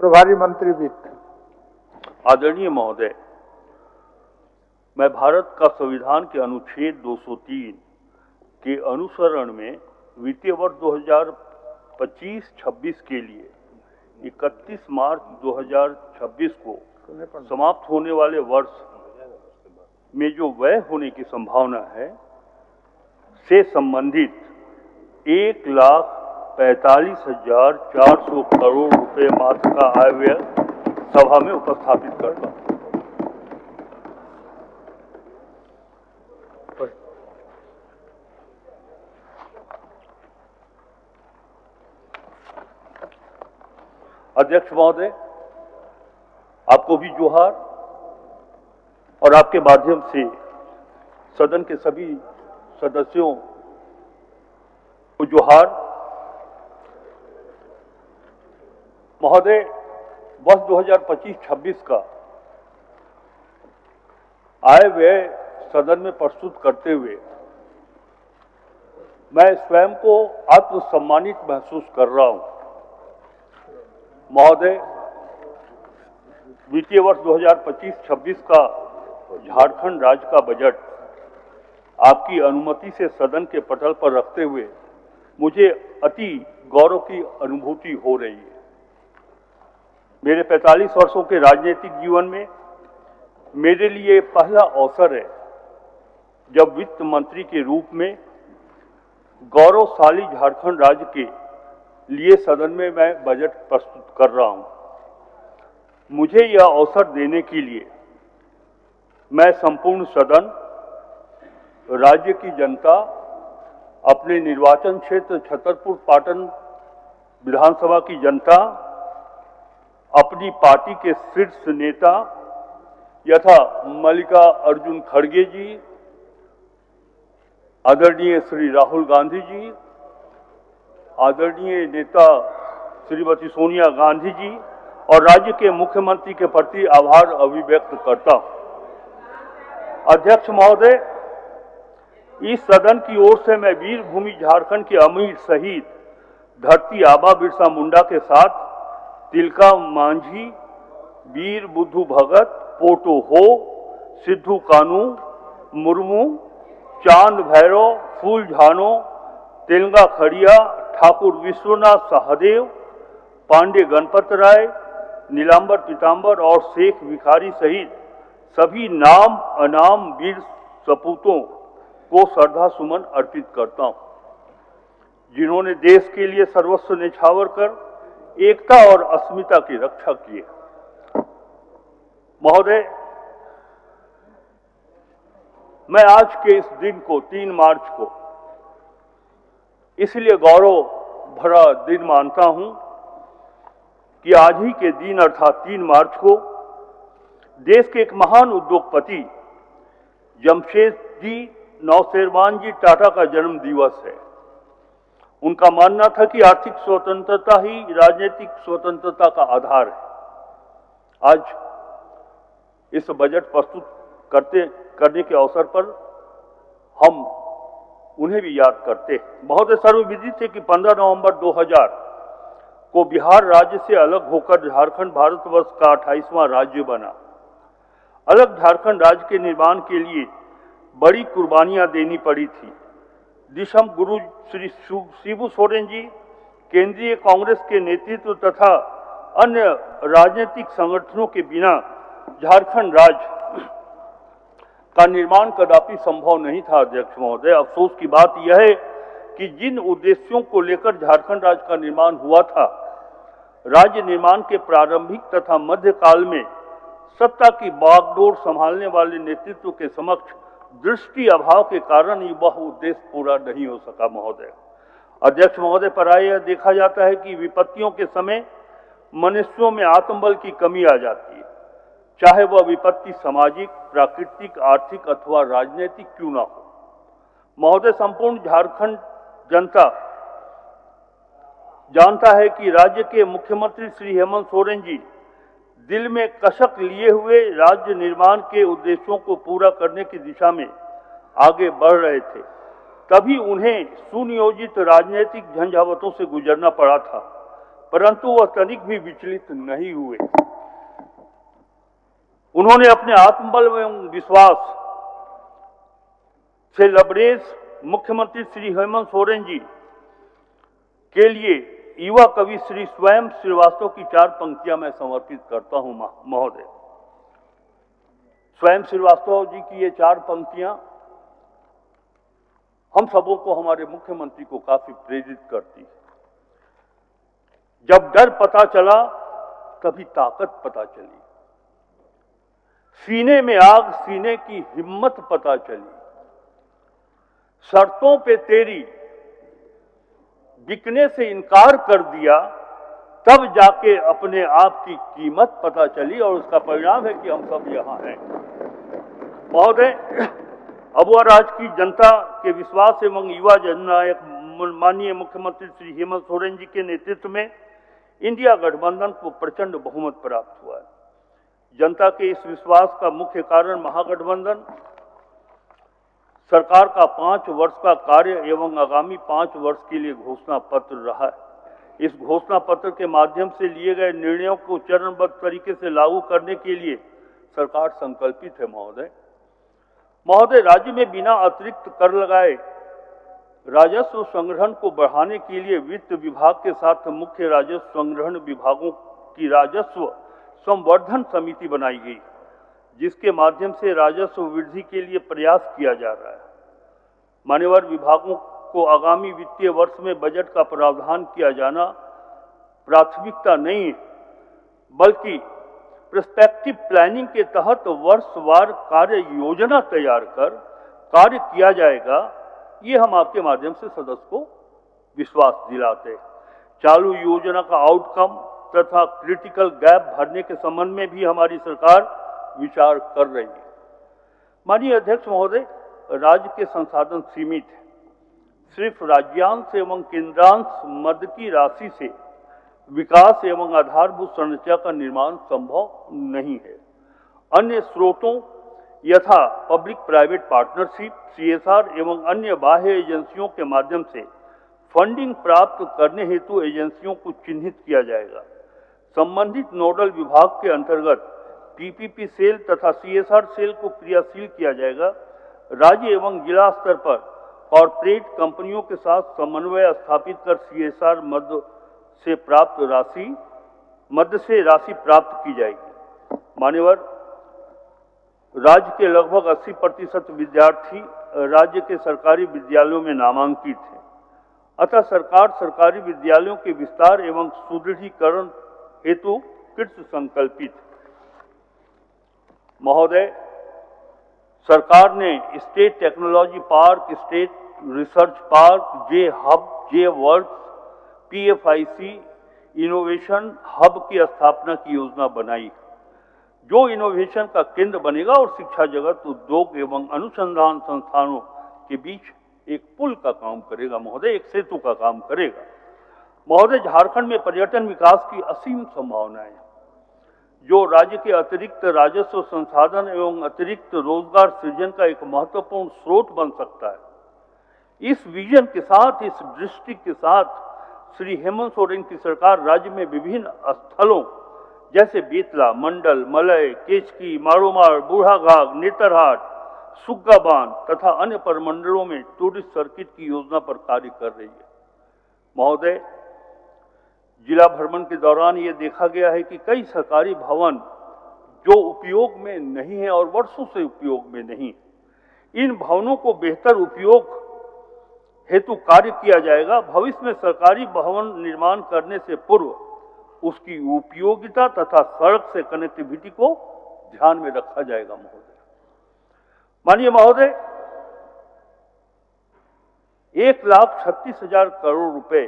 प्रभारी मंत्री वित्त। आदरणीय महोदय, मैं भारत का संविधान के अनुच्छेद 203 के अनुसरण में वित्तीय वर्ष 2025-26 के लिए 31 मार्च 2026 को समाप्त होने वाले वर्ष में जो व्यय होने की संभावना है से संबंधित 1,45,400 करोड़ रुपए मात्र का आय व्यय सभा में उपस्थापित करता हूं। अध्यक्ष महोदय, आपको भी जोहार और आपके माध्यम से सदन के सभी सदस्यों को जोहार। महोदय, वर्ष 2025-26 का आय व्यय सदन में प्रस्तुत करते हुए मैं स्वयं को आत्मसम्मानित महसूस कर रहा हूं। महोदय, वित्तीय वर्ष 2025-26 का झारखंड राज्य का बजट आपकी अनुमति से सदन के पटल पर रखते हुए मुझे अति गौरव की अनुभूति हो रही है। मेरे 45 वर्षों के राजनीतिक जीवन में मेरे लिए पहला अवसर है जब वित्त मंत्री के रूप में गौरवशाली झारखंड राज्य के लिए सदन में मैं बजट प्रस्तुत कर रहा हूं। मुझे यह अवसर देने के लिए मैं संपूर्ण सदन, राज्य की जनता, अपने निर्वाचन क्षेत्र छतरपुर पाटन विधानसभा की जनता, अपनी पार्टी के शीर्ष नेता यथा मल्लिका अर्जुन खड़गे जी, आदरणीय श्री राहुल गांधी जी, आदरणीय नेता श्रीमती सोनिया गांधी जी और राज्य के मुख्यमंत्री के प्रति आभार अभिव्यक्त करता हूं। अध्यक्ष महोदय, इस सदन की ओर से मैं वीर भूमि झारखंड के अमीर शहीद धरती आबा बिरसा मुंडा के साथ तिलका मांझी, वीर बुद्धू भगत, पोटो हो, सिद्धू कानू मुर्मू, चांद भैरव, फूल झानो, तेलंगा खड़िया, ठाकुर विश्वनाथ सहदेव, पांडे गणपत राय, नीलांबर पीतांबर और शेख भिखारी सहित सभी नाम अनाम वीर सपूतों को श्रद्धा सुमन अर्पित करता हूं, जिन्होंने देश के लिए सर्वस्व न्यौछावर कर एकता और अस्मिता की रक्षा की है। महोदय, मैं आज के इस दिन को 3 मार्च को इसलिए गौरव भरा दिन मानता हूं कि आज ही के दिन अर्थात 3 मार्च को देश के एक महान उद्योगपति जमशेदजी नौशेरवान जी टाटा का जन्म दिवस है। उनका मानना था कि आर्थिक स्वतंत्रता ही राजनीतिक स्वतंत्रता का आधार है। आज इस बजट प्रस्तुत करने के अवसर पर हम उन्हें भी याद करते हैं। बहुत सर्वविदित है कि 15 नवंबर 2000 को बिहार राज्य से अलग होकर झारखंड भारतवर्ष का 28वां राज्य बना। अलग झारखंड राज्य के निर्माण के लिए बड़ी कुर्बानियां देनी पड़ी थी। दिशम गुरु श्री शिबू सोरेन जी, केंद्रीय कांग्रेस के नेतृत्व तथा अन्य राजनीतिक संगठनों के बिना झारखंड राज्य का निर्माण कदापि संभव नहीं था। अध्यक्ष महोदय, अफसोस की बात यह है कि जिन उद्देश्यों को लेकर झारखंड राज्य का निर्माण हुआ था, राज्य निर्माण के प्रारंभिक तथा मध्यकाल में सत्ता की बागडोर संभालने वाले नेतृत्व के समक्ष दृष्टि अभाव के कारण ही वह उद्देश्य पूरा नहीं हो सका। महोदय, अध्यक्ष महोदय, प्रायः देखा जाता है कि विपत्तियों के समय मनुष्यों में आत्मबल की कमी आ जाती है, चाहे वह विपत्ति सामाजिक, प्राकृतिक, आर्थिक अथवा राजनीतिक क्यों ना हो। महोदय, संपूर्ण झारखंड जनता जानता है कि राज्य के मुख्यमंत्री श्री हेमंत सोरेन जी दिल में कसक लिए हुए राज्य निर्माण के उद्देश्यों को पूरा करने की दिशा में आगे बढ़ रहे थे। तभी उन्हें सुनियोजित राजनीतिक झंझावतों से गुजरना पड़ा था। परंतु वह तनिक भी विचलित नहीं हुए। उन्होंने अपने आत्मबल एवं विश्वास से लबरेज मुख्यमंत्री श्री हेमंत सोरेन जी के लिए युवा कवि श्री स्वयं श्रीवास्तव की 4 पंक्तियां मैं समर्पित करता हूं महोदय। स्वयं श्रीवास्तव जी की ये 4 पंक्तियां हम सबों को, हमारे मुख्यमंत्री को काफी प्रेरित करती है। जब डर पता चला तभी ताकत पता चली, सीने में आग सीने की हिम्मत पता चली, शर्तों पे तेरी बिकने से इनकार कर दिया, तब जाके अपने आप की कीमत पता चली और उसका परिणाम है कि हम सब यहां हैं। महोदय, अबुआ राज की जनता के विश्वास एवं युवा जननायक माननीय मुख्यमंत्री श्री हेमंत सोरेन जी के नेतृत्व में इंडिया गठबंधन को प्रचंड बहुमत प्राप्त हुआ है। जनता के इस विश्वास का मुख्य कारण महागठबंधन सरकार का 5 वर्ष का कार्य एवं आगामी 5 वर्ष के लिए घोषणा पत्र रहा है। इस घोषणा पत्र के माध्यम से लिए गए निर्णयों को चरणबद्ध तरीके से लागू करने के लिए सरकार संकल्पित है। महोदय, राज्य में बिना अतिरिक्त कर लगाए राजस्व संग्रहण को बढ़ाने के लिए वित्त विभाग के साथ मुख्य राजस्व संग्रहण विभागों की राजस्व संवर्धन समिति बनाई गई, जिसके माध्यम से राजस्व वृद्धि के लिए प्रयास किया जा रहा है। मान्यवर विभागों को आगामी वित्तीय वर्ष में बजट का प्रावधान किया जाना प्राथमिकता नहीं है, बल्कि प्रोस्पेक्टिव प्लानिंग के तहत वर्षवार कार्य योजना तैयार कर कार्य किया जाएगा। ये हम आपके माध्यम से सदस्य को विश्वास दिलाते हैं। चालू योजना का आउटकम तथा क्रिटिकल गैप भरने के संबंध में भी हमारी सरकार विचार कर रही है। माननीय अध्यक्ष महोदय, राज्य के संसाधन सीमित है। सिर्फ राज्यांश एवं केंद्रांश मद की राशि से विकास एवं आधारभूत संरचना का निर्माण संभव नहीं है। अन्य स्रोतों यथा पब्लिक प्राइवेट पार्टनरशिप, CSR एवं अन्य बाह्य एजेंसियों के माध्यम से फंडिंग प्राप्त करने हेतु एजेंसियों को चिन्हित किया जाएगा। संबंधित नोडल विभाग के अंतर्गत PPP सेल तथा CSR सेल को क्रियाशील किया जाएगा। राज्य एवं जिला स्तर पर कॉर्पोरेट कंपनियों के साथ समन्वय स्थापित कर CSR मद से राशि प्राप्त की जाएगी। मान्यवर, राज्य के लगभग 80% विद्यार्थी राज्य के सरकारी विद्यालयों में नामांकित हैं। अतः सरकार सरकारी विद्यालयों के विस्तार एवं सुदृढ़ीकरण हेतु कृत संकल्पित है। महोदय, सरकार ने state technology park, state research park, J hub, J works, PFIC innovation hub की स्थापना की योजना बनाई, जो इनोवेशन का केंद्र बनेगा और शिक्षा जगत, उद्योग एवं अनुसंधान संस्थानों के बीच एक पुल का काम करेगा महोदय, एक सेतु का काम करेगा। महोदय, झारखंड में पर्यटन विकास की असीम संभावनाएं, जो राज्य के अतिरिक्त राजस्व संसाधन एवं अतिरिक्त रोजगार सृजन का एक महत्वपूर्ण स्रोत बन सकता है। इस विजन के साथ, इस दृष्टि के साथ श्री हेमंत सोरेन की सरकार राज्य में विभिन्न स्थलों जैसे बेतला, मंडल, मलय, केचकी, मारोमार, बूढ़ाघाट, नेतरहाट, सुग्गा बांध तथा अन्य प्रमंडलों में टूरिस्ट सर्किट की योजना पर कार्य कर रही है। महोदय, जिला भ्रमण के दौरान ये देखा गया है कि कई सरकारी भवन जो उपयोग में नहीं है और वर्षों से उपयोग में नहीं, इन भवनों को बेहतर उपयोग हेतु कार्य किया जाएगा। भविष्य में सरकारी भवन निर्माण करने से पूर्व उसकी उपयोगिता तथा सड़क से कनेक्टिविटी को ध्यान में रखा जाएगा। महोदय, माननीय महोदय, 1,36,000 करोड़ रुपए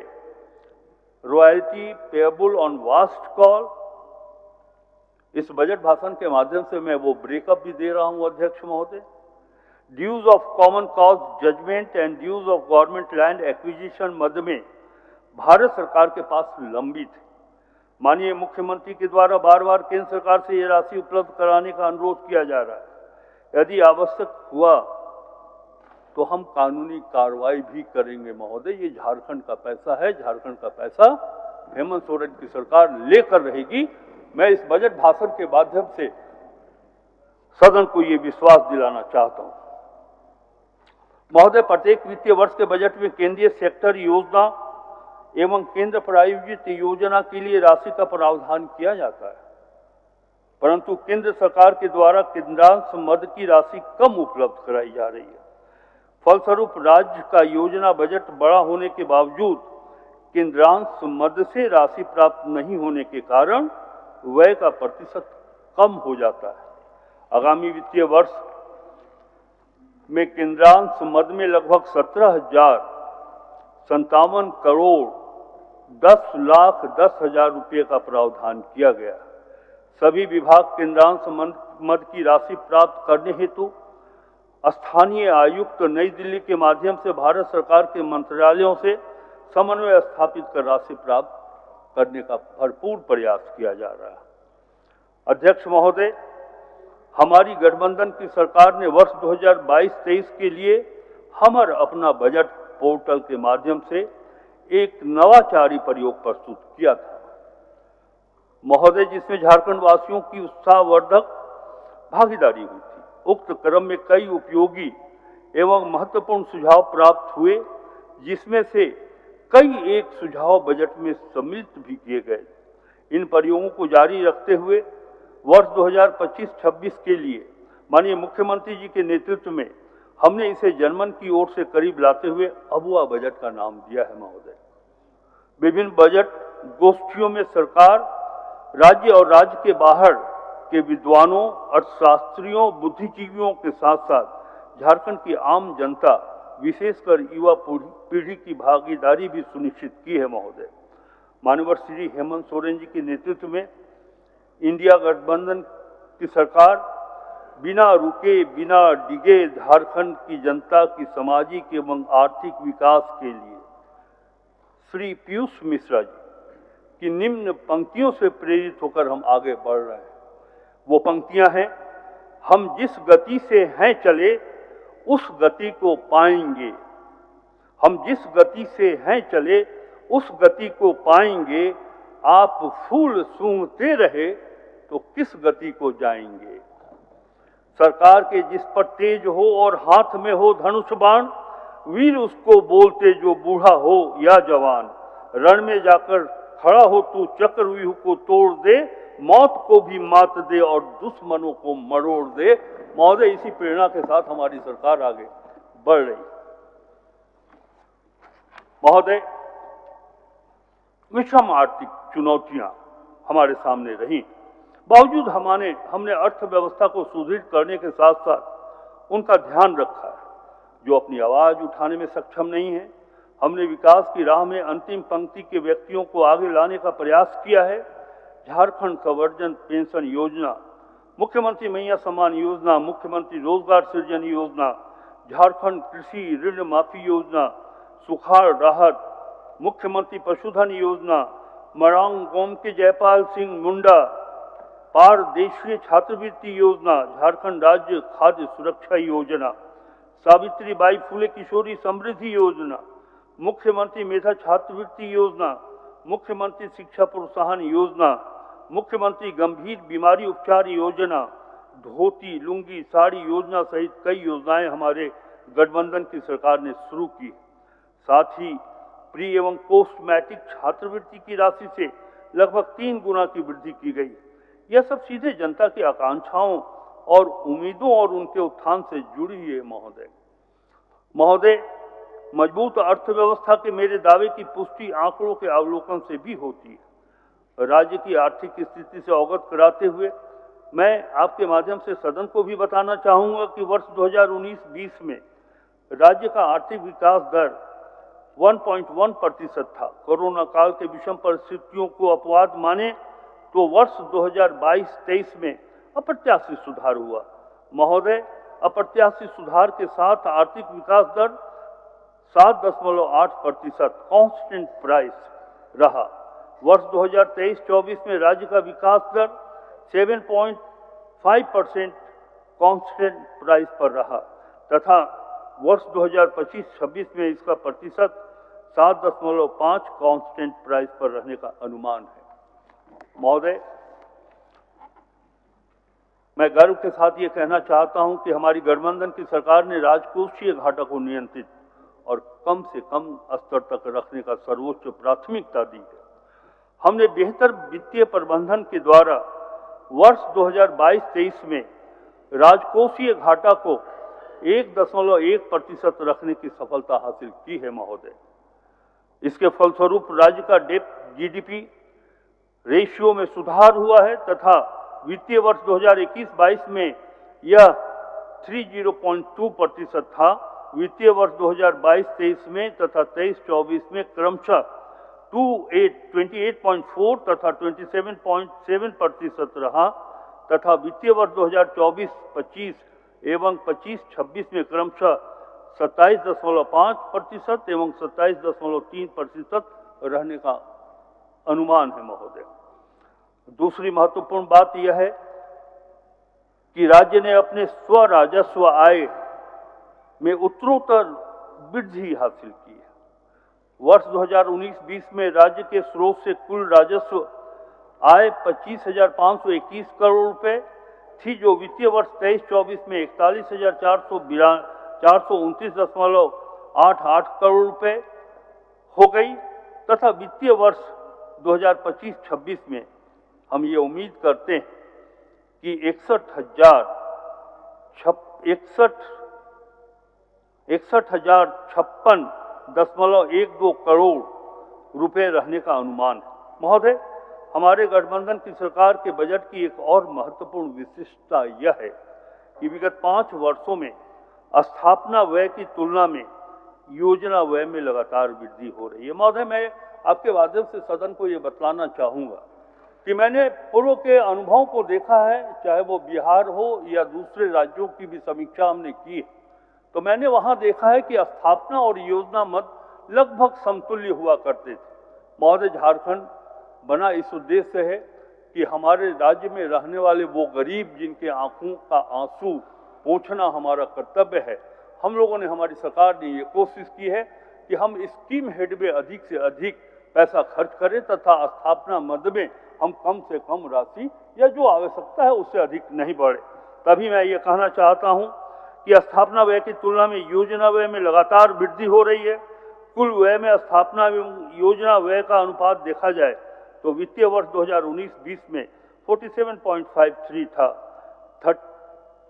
royalty payable on vast call, इस बजट भाषण के माध्यम से मैं वो ब्रेकअप भी दे रहा हूं अध्यक्ष महोदय। Dues of common cause judgement and dues of government land acquisition मद में भारत सरकार के पास लंबित है। माननीय मुख्यमंत्री के द्वारा बार बार केंद्र सरकार से ये राशि उपलब्ध कराने का अनुरोध किया जा रहा है। यदि आवश्यक हुआ तो हम कानूनी कार्रवाई भी करेंगे महोदय। ये झारखंड का पैसा है, झारखंड का पैसा हेमंत सोरेन की सरकार लेकर रहेगी। मैं इस बजट भाषण के माध्यम से सदन को ये विश्वास दिलाना चाहता हूं। महोदय, प्रत्येक वित्तीय वर्ष के बजट में केंद्रीय सेक्टर योजना एवं केंद्र प्रायोजित योजना के लिए राशि का प्रावधान किया जाता है, परंतु केंद्र सरकार के द्वारा केंद्रांश मद की राशि कम उपलब्ध कराई जा रही है। फलस्वरूप राज्य का योजना बजट बड़ा होने के बावजूद केंद्रांश मद से राशि प्राप्त नहीं होने के कारण व्यय का प्रतिशत कम हो जाता है। आगामी वित्तीय वर्ष में केंद्रांश मद में लगभग 17,057 करोड़ 10,10,000 रुपये का प्रावधान किया गया। सभी विभाग केंद्रांश मद की राशि प्राप्त करने हेतु स्थानीय आयुक्त नई दिल्ली के माध्यम से भारत सरकार के मंत्रालयों से समन्वय स्थापित कर राशि प्राप्त करने का भरपूर प्रयास किया जा रहा है। अध्यक्ष महोदय, हमारी गठबंधन की सरकार ने वर्ष 2022-23 के लिए हमर अपना बजट पोर्टल के माध्यम से एक नवाचारी प्रयोग प्रस्तुत किया था महोदय, जिसमें झारखंड वासियों की उत्साहवर्धक भागीदारी हुई थी। उक्त क्रम में कई उपयोगी एवं महत्वपूर्ण सुझाव प्राप्त हुए, जिसमें से कई एक सुझाव बजट में सम्मिलित भी किए गए। इन प्रयोगों को जारी रखते हुए वर्ष 2025-26 के लिए माननीय मुख्यमंत्री जी के नेतृत्व में हमने इसे जनमन की ओर से करीब लाते हुए अबुआ बजट का नाम दिया है महोदय। विभिन्न बजट गोष्ठियों में सरकार, राज्य और राज्य के बाहर के विद्वानों, अर्थशास्त्रियों, बुद्धिजीवियों के साथ साथ झारखंड की आम जनता, विशेषकर युवा पीढ़ी की भागीदारी भी सुनिश्चित की है महोदय। माननीय श्री हेमंत सोरेन जी के नेतृत्व में इंडिया गठबंधन की सरकार बिना रुके बिना डिगे झारखंड की जनता की सामाजिक एवं आर्थिक विकास के लिए श्री पीयूष मिश्रा जी की निम्न पंक्तियों से प्रेरित होकर हम आगे बढ़ रहे हैं। वो पंक्तियां हैं, हम जिस गति से हैं चले उस गति को पाएंगे, हम जिस गति से हैं चले उस गति को पाएंगे, आप फूल सूंघते रहे तो किस गति को जाएंगे। सरकार के जिस पर तेज हो और हाथ में हो धनुष बाण, वीर उसको बोलते जो बूढ़ा हो या जवान। रण में जाकर खड़ा हो तू चक्रव्यूह को तोड़ दे, मौत को भी मात दे और दुश्मनों को मरोड़ दे। महोदय, इसी प्रेरणा के साथ हमारी सरकार आगे बढ़ रही। महोदय, विषम आर्थिक चुनौतियां हमारे सामने रही, बावजूद हमने अर्थव्यवस्था को सुदृढ़ करने के साथ साथ उनका ध्यान रखा है। जो अपनी आवाज उठाने में सक्षम नहीं है, हमने विकास की राह में अंतिम पंक्ति के व्यक्तियों को आगे लाने का प्रयास किया है। झारखंड संवर्धन पेंशन योजना, मुख्यमंत्री मैया सम्मान योजना, मुख्यमंत्री रोजगार सृजन योजना, झारखंड कृषि ऋण माफी योजना, सुखाड़ राहत, मुख्यमंत्री पशुधन योजना, मरांग गोम के जयपाल सिंह मुंडा पारदेशीय छात्रवृत्ति योजना, झारखंड राज्य खाद्य सुरक्षा योजना, सावित्री बाई फुले किशोरी समृद्धि योजना, मुख्यमंत्री मेधा छात्रवृत्ति योजना, मुख्यमंत्री शिक्षा प्रोत्साहन योजना, मुख्यमंत्री गंभीर बीमारी उपचार योजना, धोती लुंगी साड़ी योजना सहित कई योजनाएं हमारे गठबंधन की सरकार ने शुरू की। साथ ही प्री एवं पोस्ट मैट्रिक छात्रवृत्ति की राशि से लगभग 3 गुना की वृद्धि की गई। यह सब सीधे जनता की आकांक्षाओं और उम्मीदों और उनके उत्थान से जुड़ी है महोदय, मजबूत अर्थव्यवस्था के मेरे दावे की पुष्टि आंकड़ों के अवलोकन से भी होती है। राज्य की आर्थिक स्थिति से अवगत कराते हुए मैं आपके माध्यम से सदन को भी बताना चाहूँगा कि वर्ष 2019-20 में राज्य का आर्थिक विकास दर 1.1% था। कोरोना काल के विषम परिस्थितियों को अपवाद माने तो वर्ष 2022-23 में अप्रत्याशित सुधार हुआ। महोदय, अप्रत्याशित सुधार के साथ आर्थिक विकास दर 7.8% कांस्टेंट प्राइस रहा। वर्ष 2023-24 में राज्य का विकास दर 7.5% कांस्टेंट प्राइस पर रहा तथा वर्ष 2025-26 में इसका प्रतिशत 7.5 कांस्टेंट प्राइस पर रहने का अनुमान है। महोदय, मैं गर्व के साथ ये कहना चाहता हूं कि हमारी गठबंधन की सरकार ने राजकोषीय घाटा को नियंत्रित और कम से कम स्तर तक रखने का सर्वोच्च प्राथमिकता दी है। हमने बेहतर वित्तीय प्रबंधन के द्वारा वर्ष 2022-23 में राजकोषीय घाटा को 1.1% रखने की सफलता हासिल की है। महोदय, इसके फलस्वरूप राज्य का डेट जीडीपी रेशियो में सुधार हुआ है तथा वित्तीय वर्ष 2021-22 में यह 30.2% था। वित्तीय वर्ष 2022-23 में तथा 23-24 में क्रमशः 28.4 तथा 27.7% रहा तथा वित्तीय वर्ष 2024-25 एवं 25-26 में क्रमशः 27.5% एवं 27.3% रहने का अनुमान है। महोदय, दूसरी महत्वपूर्ण बात यह है कि राज्य ने अपने स्व राजस्व आय में उत्तरोत्तर वृद्धि हासिल की है। वर्ष 2019-20 में राज्य के स्रोत से कुल राजस्व आय 25,521 करोड़ रुपए थी, जो वित्तीय वर्ष 23-24 में 41,429.88 करोड़ रुपए हो गई तथा वित्तीय वर्ष 2025-26 में हम ये उम्मीद करते हैं कि 61,056.12 करोड़ रुपए रहने का अनुमान है। महोदय, हमारे गठबंधन की सरकार के बजट की एक और महत्वपूर्ण विशिष्टता यह है कि विगत 5 वर्षों में स्थापना व्यय की तुलना में योजना व्यय में लगातार वृद्धि हो रही है। महोदय, मैं आपके माध्यम से सदन को ये बतलाना चाहूँगा कि मैंने पूर्व के अनुभवों को देखा है, चाहे वो बिहार हो या दूसरे राज्यों की भी समीक्षा हमने की है, तो मैंने वहाँ देखा है कि स्थापना और योजना मद लगभग समतुल्य हुआ करते थे। महोदय, झारखंड बना इस उद्देश्य है कि हमारे राज्य में रहने वाले वो गरीब जिनके आंखों का आंसू पोंछना हमारा कर्तव्य है, हम लोगों ने, हमारी सरकार ने ये कोशिश की है कि हम स्कीम हेड में अधिक से अधिक पैसा खर्च करें तथा स्थापना मद में हम कम से कम राशि या जो आवश्यकता है उससे अधिक नहीं बढ़े। तभी मैं ये कहना चाहता हूँ कि स्थापना व्यय की तुलना में योजना व्यय में लगातार वृद्धि हो रही है। कुल व्यय में स्थापना एवं योजना व्यय का अनुपात देखा जाए तो वित्तीय वर्ष 2019-20 में 47.53 था,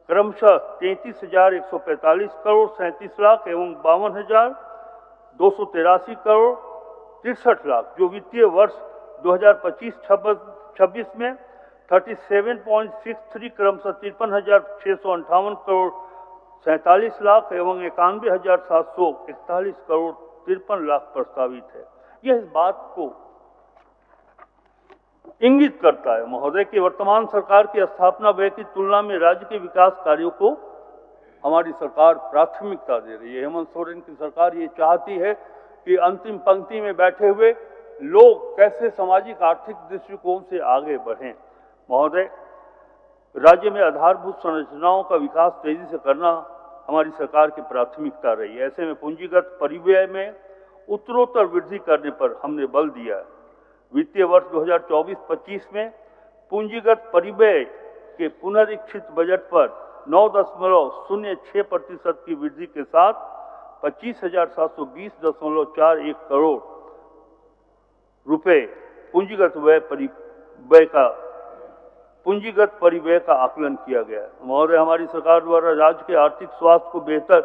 क्रमशः 33,145 करोड़ 37 लाख एवं 52,283 करोड़ 63 लाख, जो वित्तीय वर्ष 2025-26 में 37.63 क्रमशः 53,658 करोड़ 47 लाख एवं 91,741 करोड़ 53 लाख प्रस्तावित है। यह इस बात को इंगित करता है महोदय कि वर्तमान सरकार की स्थापना व्यय की तुलना में राज्य के विकास कार्यों को हमारी सरकार प्राथमिकता दे रही है। हेमंत सोरेन की सरकार ये चाहती है कि अंतिम पंक्ति में बैठे हुए लोग कैसे सामाजिक आर्थिक दृष्टिकोण से आगे बढ़ें। महोदय, राज्य में आधारभूत संरचनाओं का विकास तेजी से करना हमारी सरकार की प्राथमिकता रही है। ऐसे में पूंजीगत परिव्यय में उत्तरोत्तर वृद्धि करने पर हमने बल दिया है। वित्तीय वर्ष 2024-25 में पूंजीगत परिव्यय के पुनरीक्षित बजट पर 9.06% की वृद्धि के साथ 25,720.41 करोड़ रुपए पूंजीगत परिव्यय का आकलन किया गया है। महोदय, हमारी सरकार द्वारा राज्य के आर्थिक स्वास्थ्य को बेहतर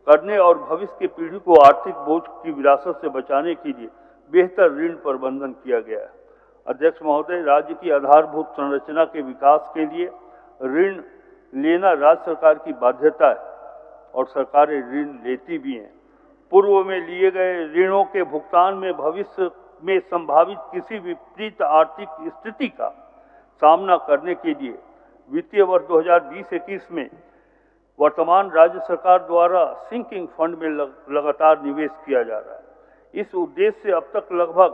करने और भविष्य की पीढ़ी को आर्थिक बोझ की विरासत से बचाने के लिए बेहतर ऋण प्रबंधन किया गया है। अध्यक्ष महोदय, राज्य की आधारभूत संरचना के विकास के लिए ऋण लेना राज्य सरकार की बाध्यता है और सरकारें ऋण लेती भी हैं। पूर्व में लिए गए ऋणों के भुगतान में भविष्य में संभावित किसी विपरीत आर्थिक स्थिति का सामना करने के लिए वित्तीय वर्ष 2020-21 में वर्तमान राज्य सरकार द्वारा सिंकिंग फंड में लगातार निवेश किया जा रहा है। इस उद्देश्य से अब तक लगभग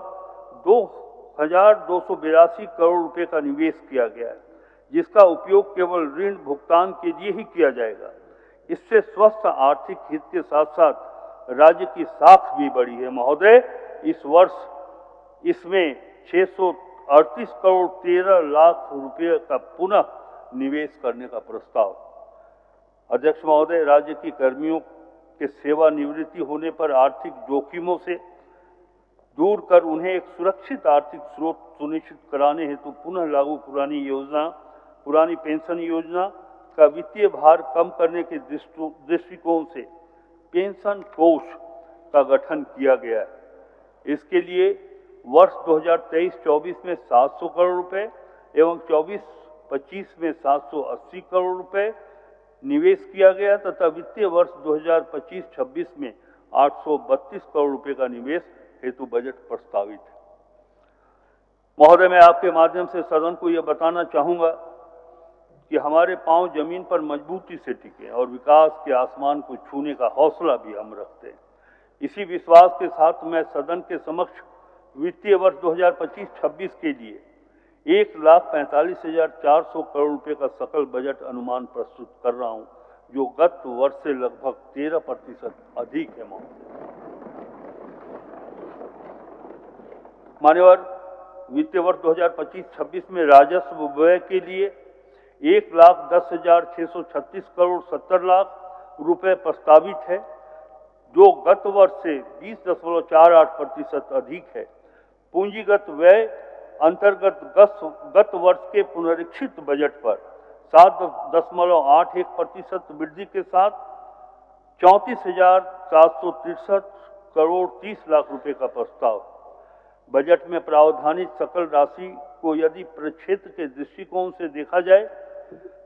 2,282 करोड़ रुपए का निवेश किया गया है, जिसका उपयोग केवल ऋण भुगतान के लिए ही किया जाएगा। इससे स्वस्थ आर्थिक हित के साथ साथ राज्य की साख भी बढ़ी है। महोदय, इस वर्ष इसमें 638 करोड़ 13 लाख रुपये का पुनः निवेश करने का प्रस्ताव। अध्यक्ष महोदय, राज्य की कर्मियों के सेवानिवृत्ति होने पर आर्थिक जोखिमों से दूर कर उन्हें एक सुरक्षित आर्थिक स्रोत सुनिश्चित कराने हेतु पुनः लागू पुरानी पेंशन योजना का वित्तीय भार कम करने के दृष्टिकोण से पेंशन कोष का गठन किया गया है। इसके लिए वर्ष 2023-24 में 700 करोड़ रुपए एवं 24-25 में 780 करोड़ रुपए निवेश किया गया तथा वित्तीय वर्ष 2025-26 में 832 करोड़ रुपए का निवेश हेतु बजट प्रस्तावित है। महोदय, मैं आपके माध्यम से सदन को यह बताना चाहूंगा कि हमारे पांव जमीन पर मजबूती से टिके और विकास के आसमान को छूने का हौसला भी हम रखते हैं। इसी विश्वास के साथ मैं सदन के समक्ष वित्तीय वर्ष 2025-26 के लिए 1,45,400 करोड़ रुपए का सकल बजट अनुमान प्रस्तुत कर रहा हूं, जो गत वर्ष से लगभग 13% अधिक है। मान्यवर, वित्तीय वर्ष 2025-26 में राजस्व व्यय के लिए 1,10,636 करोड़ 70 लाख रुपए प्रस्तावित है, जो गत वर्ष से 20.48% अधिक है। पूंजीगत व्यय अंतर्गत गत वर्ष के पुनरीक्षित बजट पर 7.81% वृद्धि के साथ 34,763 करोड़ 30 लाख रुपए का प्रस्ताव। बजट में प्रावधानित सकल राशि को यदि प्रक्षेत्र के दृष्टिकोण से देखा जाए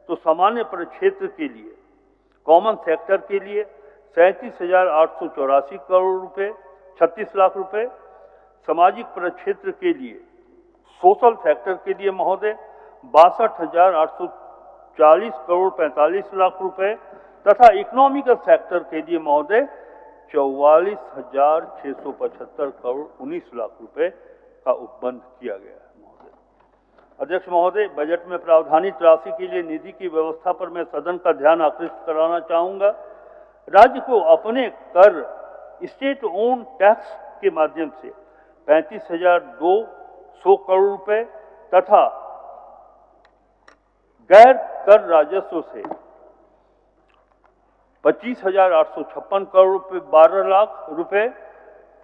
तो सामान्य प्रक्षेत्र के लिए, कॉमन सेक्टर के लिए 37,884 करोड़ रुपए 36 लाख रुपए, सामाजिक प्रक्षेत्र के लिए, सोशल सेक्टर के लिए महोदय 62,840 करोड़ 45 लाख रुपए तथा इकोनॉमिकल सेक्टर के लिए महोदय 44,675 करोड़ 19 लाख रुपए का उपबंध किया गया है। अध्यक्ष महोदय, बजट में प्रावधानित राशि के लिए निधि की व्यवस्था पर मैं सदन का ध्यान आकृष्ट कराना चाहूंगा। राज्य को अपने कर स्टेट ओन टैक्स के माध्यम से 35,200 करोड़ रुपए तथा गैर कर राजस्व से 25,856 करोड़ रुपए 12 लाख रुपए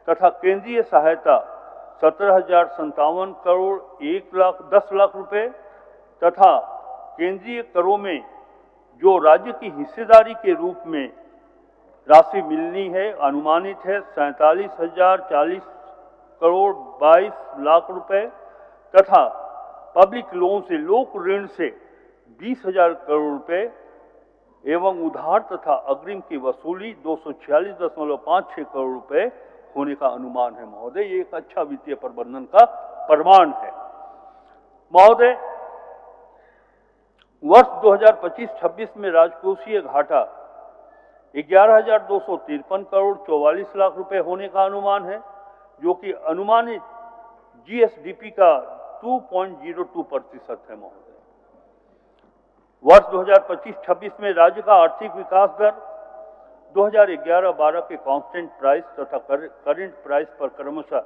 तथा केंद्रीय सहायता 17,057 करोड़ 10 लाख रुपए तथा केंद्रीय करों में जो राज्य की हिस्सेदारी के रूप में राशि मिलनी है अनुमानित है 47,040 करोड़ 22 लाख रुपए तथा पब्लिक लोन से लोक ऋण से 20,000 करोड़ रुपए एवं उधार तथा अग्रिम की वसूली 246.56 करोड़ रुपए होने का अनुमान है। महोदय, ये एक अच्छा वित्तीय प्रबंधन का प्रमाण है। महोदय, वर्ष 2025-26 में राजकोषीय घाटा 11,253 करोड़ 44 लाख रुपए होने का अनुमान है, जो कि अनुमानित जीएसडीपी का 2.02% है। महोदय, वर्ष 2025-26 में राज्य का आर्थिक विकास दर 2011-12 के कांस्टेंट प्राइस तथा करेंट प्राइस पर क्रमशः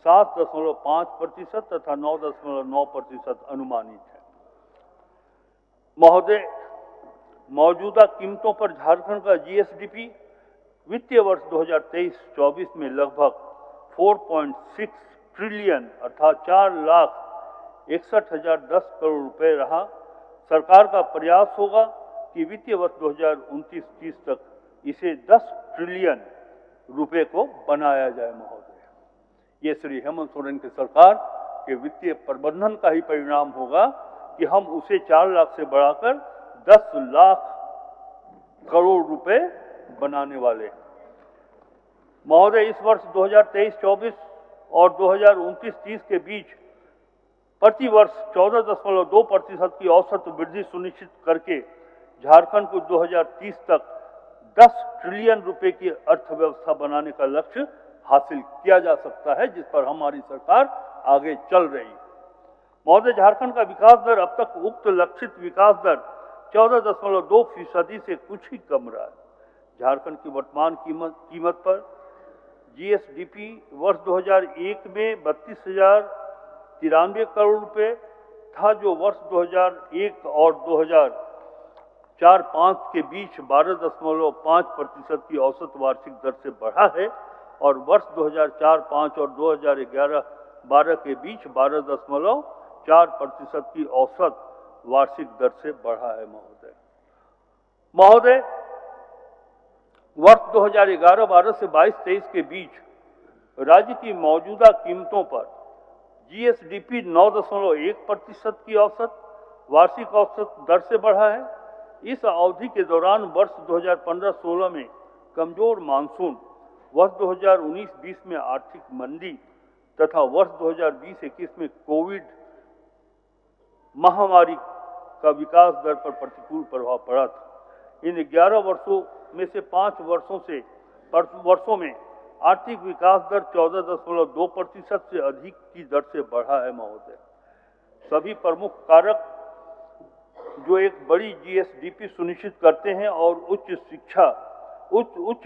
7.5% तथा 9.9% अनुमानित है। महोदय, मौजूदा कीमतों पर झारखंड का जीएसडीपी वित्तीय वर्ष 2023-24 में लगभग 4.6 ट्रिलियन अर्थात 4,61,010 करोड़ रुपए रहा। सरकार का प्रयास होगा कि वित्तीय वर्ष 2029-30 तक इसे 10 ट्रिलियन रुपए को बनाया जाए। महोदय, ये श्री हेमंत सोरेन की सरकार के वित्तीय प्रबंधन का ही परिणाम होगा कि हम उसे 4 लाख से बढ़ाकर 10 लाख करोड़ रुपए बनाने वाले हैं। महोदय, इस वर्ष 2023-24 और 2029-30 के बीच प्रति वर्ष 14.2% की औसत वृद्धि सुनिश्चित करके झारखंड को 2030 तक 10 ट्रिलियन रुपए की अर्थव्यवस्था बनाने का लक्ष्य हासिल किया जा सकता है, जिस पर हमारी सरकार आगे चल रही है। महोदय, झारखंड का विकास दर अब तक उक्त लक्षित विकास दर 14.2% से कुछ ही कम रहा है। झारखंड की वर्तमान कीमत पर जीएसडीपी वर्ष 2001 में 32,093 करोड़ रुपए था, जो वर्ष 2001 और 2004-05 के बीच 12.5% की औसत वार्षिक दर से बढ़ा है और वर्ष 2004-05 और 2011-12 के बीच 12.4% की औसत वार्षिक दर से बढ़ा है। महोदय, वर्ष 2011-12 से 22-23 के बीच राज्य की मौजूदा कीमतों पर जीएसडीपी 9.1% की औसत वार्षिक औसत दर से बढ़ा है। इस अवधि के दौरान वर्ष 2015-16 में कमजोर मानसून, वर्ष 2019-20 में आर्थिक मंदी तथा वर्ष 2020-21 में कोविड महामारी का विकास दर पर प्रतिकूल प्रभाव पड़ा था। इन 11 वर्षों में से 5 वर्षों में आर्थिक विकास दर 14.2% से अधिक की दर से बढ़ा है। महोदय, सभी प्रमुख कारक जो एक बड़ी जीएसडीपी सुनिश्चित करते हैं और उच्च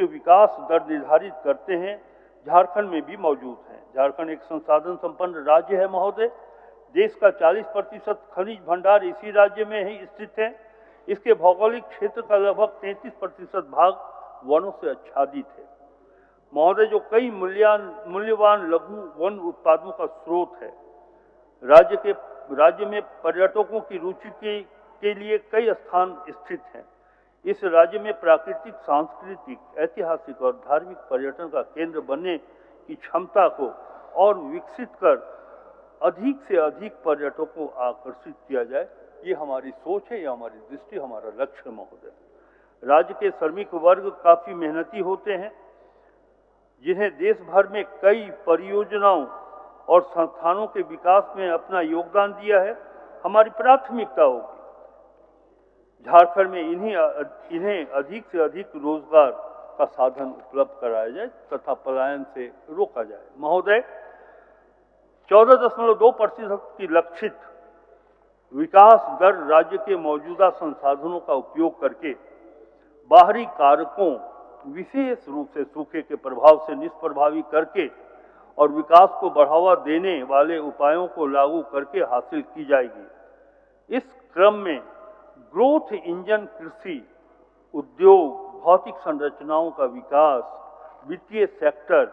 विकास दर निर्धारित करते हैं, झारखंड में भी मौजूद हैं। झारखंड एक संसाधन संपन्न राज्य है। महोदय, देश का 40% खनिज भंडार इसी राज्य में ही स्थित है। इसके भौगोलिक क्षेत्र का लगभग 33% भाग वनों से आच्छादित है। महोदय, जो कई मूल्यवान लघु वन उत्पादों का स्रोत है। राज्य में पर्यटकों की रुचि के लिए कई स्थान स्थित हैं। इस राज्य में प्राकृतिक, सांस्कृतिक, ऐतिहासिक और धार्मिक पर्यटन का केंद्र बनने की क्षमता को और विकसित कर अधिक से अधिक पर्यटकों को आकर्षित किया जाए, ये हमारी सोच है, ये हमारी दृष्टि, हमारा लक्ष्य है। महोदय, राज्य के श्रमिक वर्ग काफी मेहनती होते हैं, जिन्हें देश भर में कई परियोजनाओं और संस्थानों के विकास में अपना योगदान दिया है। हमारी प्राथमिकता होगी झारखंड में इन्हें अधिक से अधिक रोजगार का साधन उपलब्ध कराया जाए तथा पलायन से रोका जाए। महोदय, 14.2% की लक्षित विकास दर राज्य के मौजूदा संसाधनों का उपयोग करके बाहरी कारकों, विशेष रूप से सूखे के प्रभाव से निष्प्रभावी करके और विकास को बढ़ावा देने वाले उपायों को लागू करके हासिल की जाएगी। इस क्रम में ग्रोथ इंजन कृषि, उद्योग, भौतिक संरचनाओं का विकास, वित्तीय सेक्टर,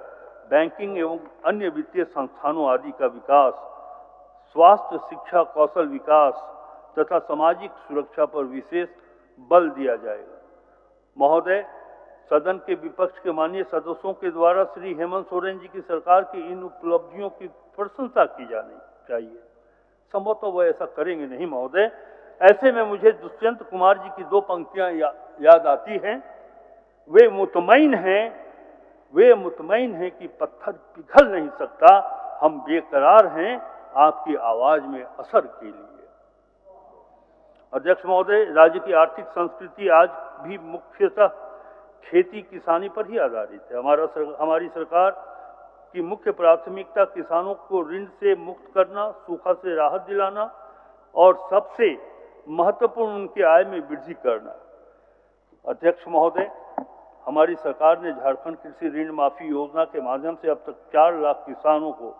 बैंकिंग एवं अन्य वित्तीय संस्थानों आदि का विकास, स्वास्थ्य, शिक्षा, कौशल विकास तथा सामाजिक सुरक्षा पर विशेष बल दिया जाएगा। महोदय, सदन के विपक्ष के माननीय सदस्यों के द्वारा श्री हेमंत सोरेन जी की सरकार की इन उपलब्धियों की प्रशंसा की जानी चाहिए। संभवतः वह ऐसा करेंगे नहीं। महोदय, ऐसे में मुझे दुष्यंत कुमार जी की 2 पंक्तियां याद आती हैं। वे मुतमईन हैं कि पत्थर पिघल नहीं सकता, हम बेकरार हैं आपकी आवाज में असर के लिए। अध्यक्ष महोदय, राज्य की आर्थिक संस्कृति आज भी मुख्यतः खेती किसानी पर ही आधारित है। हमारी सरकार की मुख्य प्राथमिकता किसानों को ऋण से मुक्त करना, सूखा से राहत दिलाना और सबसे महत्वपूर्ण उनकी आय में वृद्धि करना। अध्यक्ष महोदय, हमारी सरकार ने झारखंड कृषि ऋण माफी योजना के माध्यम से अब तक 4 लाख किसानों को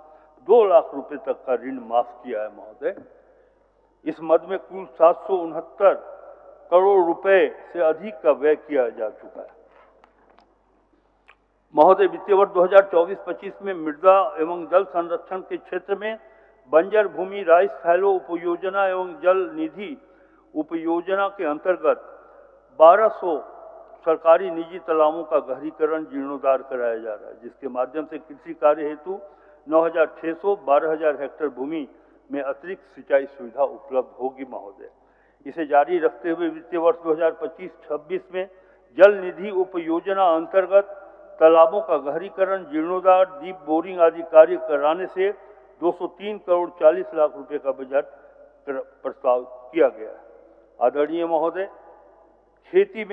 2 लाख रुपए तक का ऋण माफ किया है। महोदय, इस मद में कुल 769 करोड़ रुपए से अधिक का व्यय किया जा चुका है। महोदय, वित्तीय वर्ष 2024-25 में मृदा एवं जल संरक्षण के क्षेत्र में बंजर भूमि राइस फैलो उपयोजना एवं जल निधि उपयोजना के अंतर्गत 1200 सरकारी निजी तालाबों का गहरीकरण जीर्णोद्धार कराया जा रहा है, जिसके माध्यम से कृषि कार्य हेतु 9,612 हेक्टेयर भूमि में अतिरिक्त सिंचाई सुविधा उपलब्ध होगी। महोदय, इसे जारी रखते हुए वित्तीय वर्ष 2025-26 में जल निधि उपयोजना अंतर्गत तालाबों का गहरीकरण, जीर्णोद्धार, डीप बोरिंग आदि कार्य कराने से 203 करोड़ 40 लाख रुपए का बजट प्रस्ताव किया गया है। आदरणीय महोदय, खेती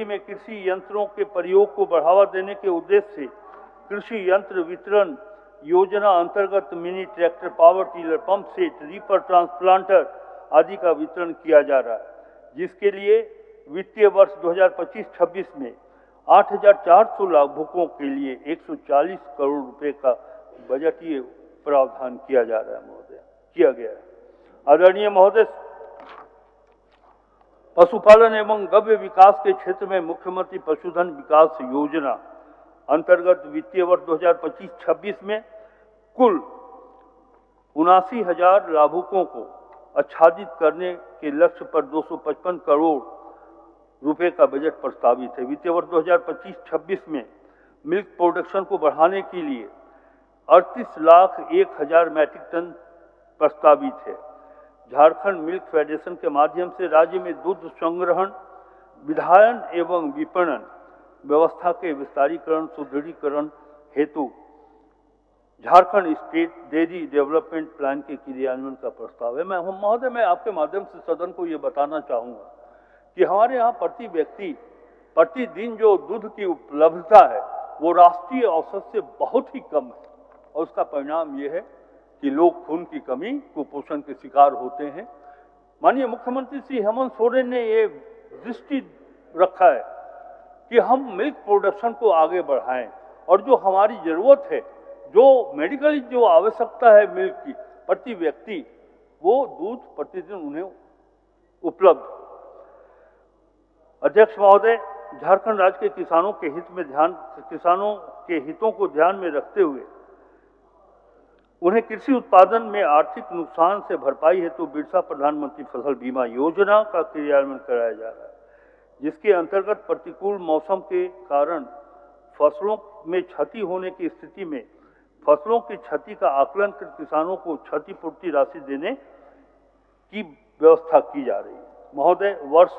में कृषि यंत्रों के प्रयोग को बढ़ावा देने के उद्देश्य से कृषि यंत्र वितरण योजना अंतर्गत mini tractor, power tiller, pump set, reaper, transplanter आदि का वितरण किया जा रहा है, जिसके लिए वित्तीय वर्ष 2025-26 में 8,400 लाभुकों के लिए 140 करोड़ रुपए का बजटीय प्रावधान किया जा रहा है महोदय, किया गया है। आदरणीय महोदय, पशुपालन एवं गव्य विकास के क्षेत्र में मुख्यमंत्री पशुधन विकास योजना अंतर्गत वित्तीय वर्ष 2025-26 में कुल 79,000 लाभुकों को आच्छादित करने के लक्ष्य पर 255 करोड़ रुपए का बजट प्रस्तावित है। वित्तीय वर्ष 2025-26 में मिल्क प्रोडक्शन को बढ़ाने के लिए 38,01,000 मैट्रिक टन प्रस्तावित है। झारखंड मिल्क फेडरेशन के माध्यम से राज्य में दूध संग्रहण, विधायन एवं विपणन व्यवस्था के विस्तारीकरण सुदृढ़ीकरण हेतु Jharkhand state dairy development plan के क्रियान्वयन का प्रस्ताव है। महोदय, मैं आपके माध्यम से सदन को ये बताना चाहूँगा कि हमारे यहाँ प्रति व्यक्ति प्रतिदिन जो दूध की उपलब्धता है वो राष्ट्रीय औसत से बहुत ही कम है, और उसका परिणाम ये है कि लोग खून की कमी, कुपोषण के शिकार होते हैं। माननीय मुख्यमंत्री श्री हेमंत सोरेन ने ये दृष्टि रखा है कि हम मिल्क प्रोडक्शन को आगे बढ़ाएं, और जो हमारी जरूरत है, जो मेडिकली जो आवश्यकता है मिल्क की प्रति व्यक्ति, वो दूध प्रतिदिन उन्हें उपलब्ध। अध्यक्ष महोदय, झारखंड राज्य के किसानों के हितों को ध्यान में रखते हुए उन्हें कृषि उत्पादन में आर्थिक नुकसान से भरपाई हेतु बिरसा प्रधानमंत्री फसल बीमा योजना का क्रियान्वयन कराया जा रहा है, जिसके अंतर्गत प्रतिकूल मौसम के कारण फसलों में क्षति होने की स्थिति में फसलों की क्षति का आकलन कर किसानों को क्षतिपूर्ति राशि देने की व्यवस्था की जा रही है। महोदय, वर्ष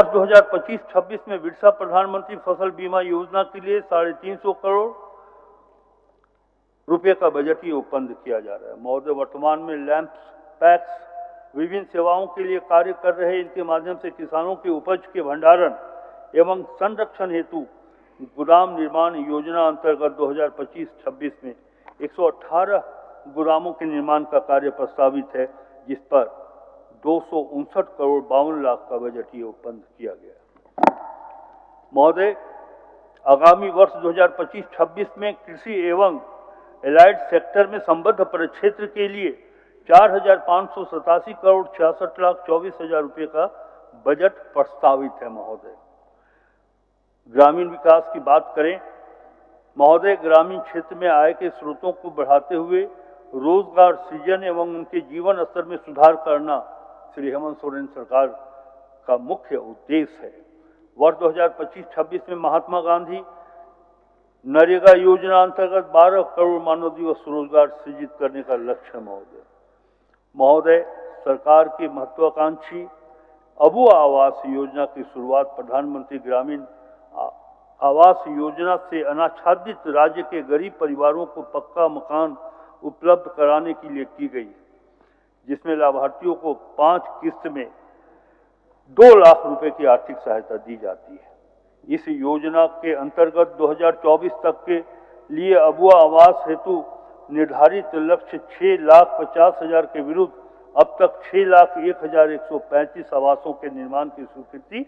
2025-26 में बिरसा प्रधानमंत्री फसल बीमा योजना के लिए 350 करोड़ रुपए का बजटीय उपबंध किया जा रहा है। महोदय, वर्तमान में लैंप्स, पैक्स विभिन्न सेवाओं के लिए कार्य कर रहे, इनके माध्यम से किसानों की उपज के भंडारण एवं संरक्षण हेतु गोदाम निर्माण योजना अंतर्गत 2025-26 में 118 गोदामों के निर्माण का कार्य प्रस्तावित है, जिस पर 259 करोड़ 52 लाख का बजटीय उपबंध किया गया। महोदय, आगामी वर्ष 2025-26 में कृषि एवं एलाइड सेक्टर में संबद्ध परिक्षेत्र के लिए 4,587 करोड़ 66,24,000 रुपये का बजट प्रस्तावित है। महोदय, ग्रामीण विकास की बात करें महोदय, ग्रामीण क्षेत्र में आय के स्रोतों को बढ़ाते हुए रोजगार सृजन एवं उनके जीवन स्तर में सुधार करना श्री हेमंत सोरेन सरकार का मुख्य उद्देश्य है। वर्ष 2025-26 में महात्मा गांधी नरेगा योजना अंतर्गत 12 करोड़ मानव दिवस रोजगार सृजित करने का लक्ष्य है। महोदय, सरकार की महत्वाकांक्षी अबुआ आवास योजना की शुरुआत प्रधानमंत्री ग्रामीण आवास योजना से अनाच्छादित राज्य के गरीब परिवारों को पक्का मकान उपलब्ध कराने के लिए की गई, जिसमें लाभार्थियों को 5 किस्त में 2 लाख रुपए की आर्थिक सहायता दी जाती है। इस योजना के अंतर्गत 2024 तक के लिए अबुआ आवास हेतु निर्धारित लक्ष्य 6,50,000 के विरुद्ध अब तक 6,01,135 आवासों के निर्माण की स्वीकृति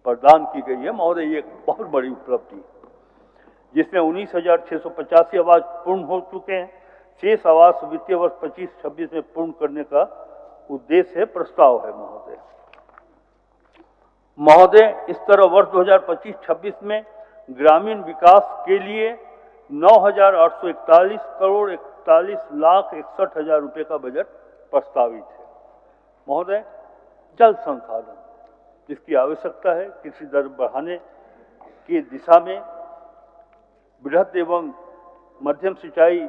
प्रदान की गई है। महोदय, ये एक बहुत बड़ी उपलब्धि है, जिसमें 19,685 आवास पूर्ण हो चुके हैं। शेष आवास वित्तीय वर्ष 25-26 में पूर्ण करने का उद्देश्य प्रस्ताव है। महोदय, इस तरह वर्ष 2025-26 में ग्रामीण विकास के लिए 9,841 करोड़ 41,61,000 रुपये का बजट प्रस्तावित है। महोदय, जल संसाधन जिसकी आवश्यकता है, कृषि दर बढ़ाने की दिशा में बृहद एवं मध्यम सिंचाई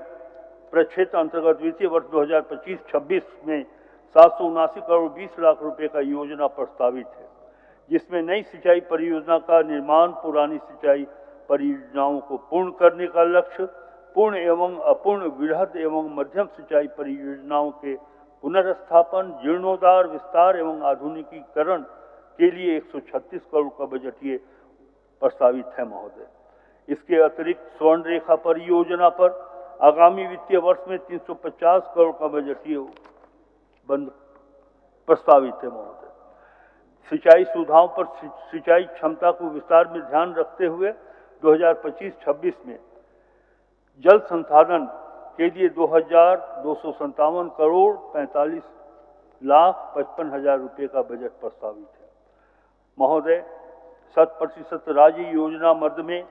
प्रक्षेत्र अंतर्गत वित्तीय वर्ष 2025-26 में 779 करोड़ 20 लाख रुपए का योजना प्रस्तावित है, जिसमें नई सिंचाई परियोजना का निर्माण, पुरानी सिंचाई परियोजनाओं को पूर्ण करने का लक्ष्य, पूर्ण एवं अपूर्ण बृहद एवं मध्यम सिंचाई परियोजनाओं के पुनर्स्थापन, जीर्णोद्धार, विस्तार एवं आधुनिकीकरण के लिए 136 करोड़ का बजटीय प्रस्तावित है। महोदय, इसके अतिरिक्त स्वर्ण रेखा परियोजना पर आगामी वित्तीय वर्ष में 350 करोड़ का बजटीय बंद प्रस्तावित है महोदय। सिंचाई सुविधाओं पर सिंचाई क्षमता को विस्तार में ध्यान रखते हुए 2025-26 में जल संसाधन के लिए 2,257 करोड़ 45,55,000 रुपये का बजट प्रस्तावित है महोदय। 100% राज्य योजना मद में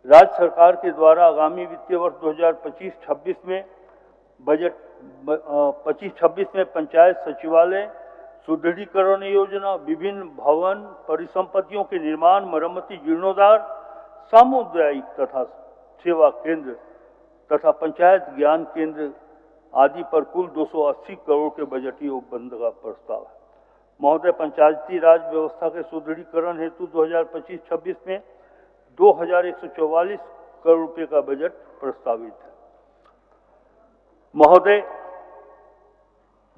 राज्य सरकार के द्वारा आगामी वित्तीय वर्ष 2025-26 में बजट 25-26 में पंचायत सचिवालय सुदृढ़ीकरण योजना, विभिन्न भवन परिसंपत्तियों के निर्माण, मरम्मति, जीर्णोद्धार, सामुदायिक तथा सेवा केंद्र तथा पंचायत ज्ञान केंद्र आदि पर कुल 280 करोड़ के बजटीय उपबंध का प्रस्ताव है महोदय। पंचायती राज व्यवस्था के सुदृढ़ीकरण हेतु 2025-26 में 2,144 करोड़ रुपए का बजट प्रस्तावित है महोदय।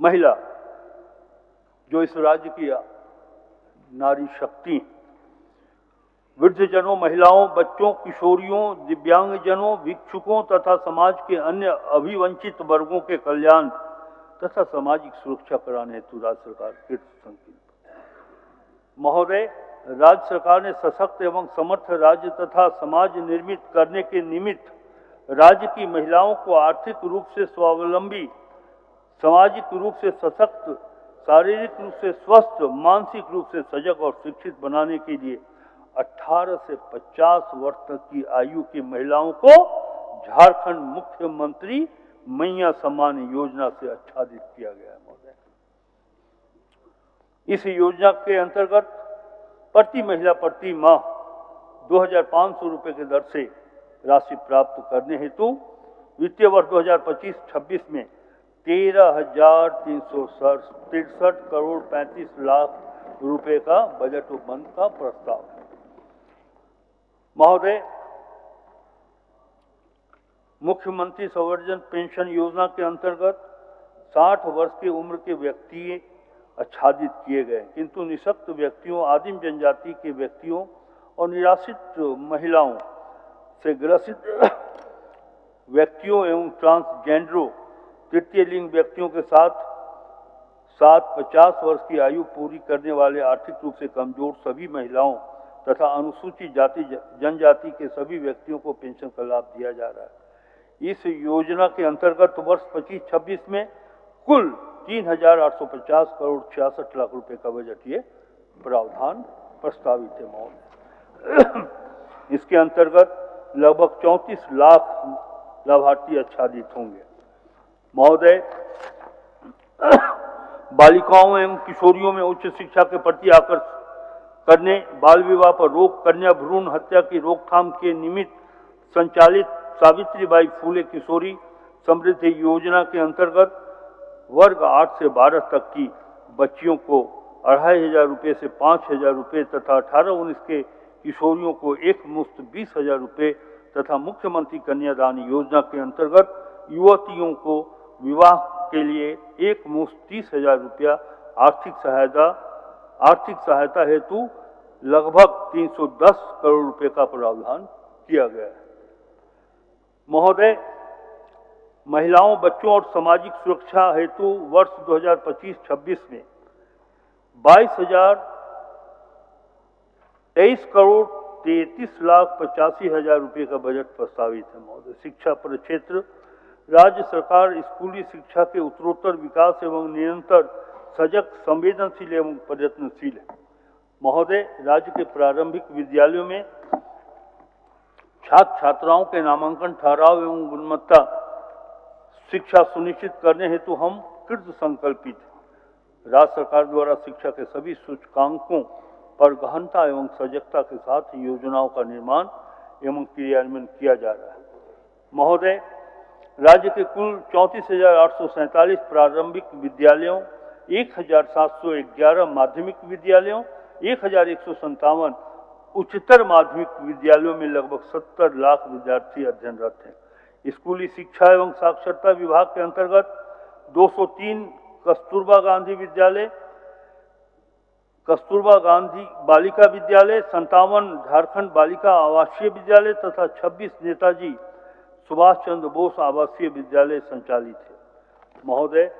महिला जो इस राज्य की नारी शक्ति, वृद्धजनों, महिलाओं, बच्चों, किशोरियों, दिव्यांगजनों, भिक्षुकों तथा समाज के अन्य अभिवंचित वर्गों के कल्याण तथा सामाजिक सुरक्षा कराने हेतु राज्य सरकार कृत संकल्प महोदय। राज्य सरकार ने सशक्त एवं समर्थ राज्य तथा समाज निर्मित करने के निमित्त राज्य की महिलाओं को आर्थिक रूप से स्वावलंबी, सामाजिक रूप से सशक्त, शारीरिक रूप से स्वस्थ, मानसिक रूप से सजग और शिक्षित बनाने के लिए 18 से 50 वर्ष तक की आयु की महिलाओं को झारखंड मुख्यमंत्री मैया सम्मान योजना से आच्छादित किया गया है महोदय। इस योजना के अंतर्गत प्रति महिला प्रति माह 2,500 रुपये की दर से राशि प्राप्त करने हेतु वित्तीय वर्ष 2025-26 में 13,363 करोड़ 35 लाख रुपए का बजट उपबंध का प्रस्ताव है महोदय। मुख्यमंत्री संवर्धन पेंशन योजना के अंतर्गत 60 वर्ष की उम्र के व्यक्ति आच्छादित किए गए, किंतु निःशक्त व्यक्तियों, आदिम जनजाति के व्यक्तियों और निराश्रित महिलाओं से ग्रसित व्यक्तियों एवं ट्रांसजेंडरों, तृतीय लिंग व्यक्तियों के साथ 50 वर्ष की आयु पूरी करने वाले आर्थिक रूप से कमजोर सभी महिलाओं तथा अनुसूचित जाति जनजाति के सभी व्यक्तियों को पेंशन का लाभ दिया जा रहा है। इस योजना के अंतर्गत वर्ष 25-26 में कुल 3,850 करोड़ 66 लाख रुपए का बजटीय प्रावधान प्रस्तावित है महोदय। इसके अंतर्गत लगभग 34 लाख लाभार्थी आच्छादित होंगे महोदय। बालिकाओं एवं किशोरियों में उच्च शिक्षा के प्रति आकर्षित करने, बाल विवाह पर रोक, कन्या भ्रूण हत्या की रोकथाम के निमित्त संचालित सावित्रीबाई फूले किशोरी समृद्धि योजना के अंतर्गत वर्ग 8 से 12 तक की बच्चियों को 2,500 रुपये से 5,000 रुपये तथा 18-19 के किशोरियों को एक मुश्त 20,000 रुपये तथा मुख्यमंत्री कन्यादान योजना के अंतर्गत युवतियों को विवाह के लिए एक मुश्त 30,000 रुपया आर्थिक सहायता हेतु लगभग 310 करोड़ रुपए का प्रावधान किया गया है महोदय। महिलाओं, बच्चों और सामाजिक सुरक्षा हेतु वर्ष 2025-26 में 22,023 करोड़ 33,85,000 रुपये का बजट प्रस्तावित है महोदय। शिक्षा परिक्षेत्र राज्य सरकार स्कूली शिक्षा के उत्तरोत्तर विकास एवं निरंतर सजग, संवेदनशील एवं प्रयत्नशील है महोदय। राज्य के प्रारंभिक विद्यालयों में छात्र छात्राओं के नामांकन, ठहराव एवं गुणवत्ता शिक्षा सुनिश्चित करने हेतु हम कृत संकल्पित हैं। राज्य सरकार द्वारा शिक्षा के सभी सूचकांकों पर गहनता एवं सजगता के साथ योजनाओं का निर्माण एवं क्रियान्वयन किया जा रहा है महोदय। राज्य के कुल 34,847 प्रारंभिक विद्यालयों, 1,711 माध्यमिक विद्यालयों, 1,157 उच्चतर माध्यमिक विद्यालयों में लगभग 70 लाख विद्यार्थी अध्ययनरत हैं। स्कूली शिक्षा एवं साक्षरता विभाग के अंतर्गत 203 कस्तूरबा गांधी विद्यालय, कस्तूरबा गांधी बालिका विद्यालय, 57 झारखंड बालिका आवासीय विद्यालय तथा 26 नेताजी सुभाष चंद्र बोस आवासीय विद्यालय संचालित है महोदय।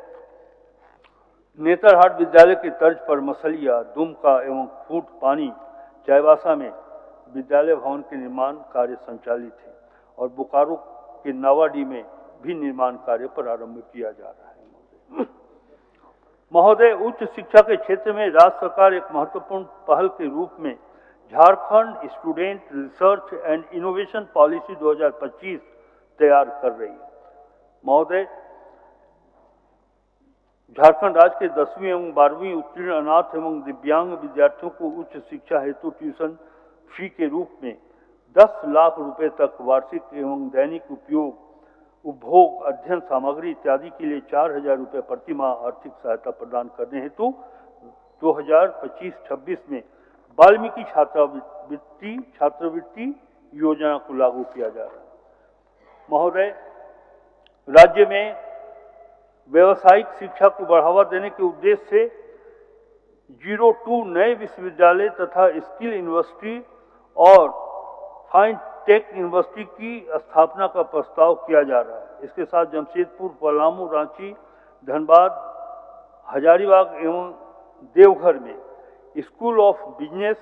नेतरहाट विद्यालय की तर्ज पर मसलिया, दुमका एवं फूट पानी चाईबासा में विद्यालय भवन के निर्माण कार्य संचालित है और बोकारो के नावाडी में भी निर्माण कार्य प्रारंभ किया जा रहा है। महोदय, उच्च शिक्षा के क्षेत्र में राज्य सरकार एक महत्वपूर्ण पहल के रूप में Jharkhand student research and innovation policy 2025 तैयार कर रही है। महोदय, झारखंड राज्य के 10वीं एवं 12वीं उत्तीर्ण अनाथ एवं दिव्यांग विद्यार्थियों को उच्च शिक्षा हेतु ट्यूशन फी के रूप में 10 लाख रुपए तक वार्षिक एवं दैनिक उपभोग अध्ययन सामग्री इत्यादि के लिए 4,000 रुपये प्रति माह आर्थिक सहायता प्रदान करने हेतु 2025-26 में वाल्मीकि छात्रवृत्ति योजना को लागू किया जा रहा है। महोदय, राज्य में व्यावसायिक शिक्षा को बढ़ावा देने के उद्देश्य से 02 नए विश्वविद्यालय तथा स्किल यूनिवर्सिटी और फाइन टेक यूनिवर्सिटी की स्थापना का प्रस्ताव किया जा रहा है। इसके साथ जमशेदपुर, पलामू, रांची, धनबाद, हजारीबाग एवं देवघर में school of business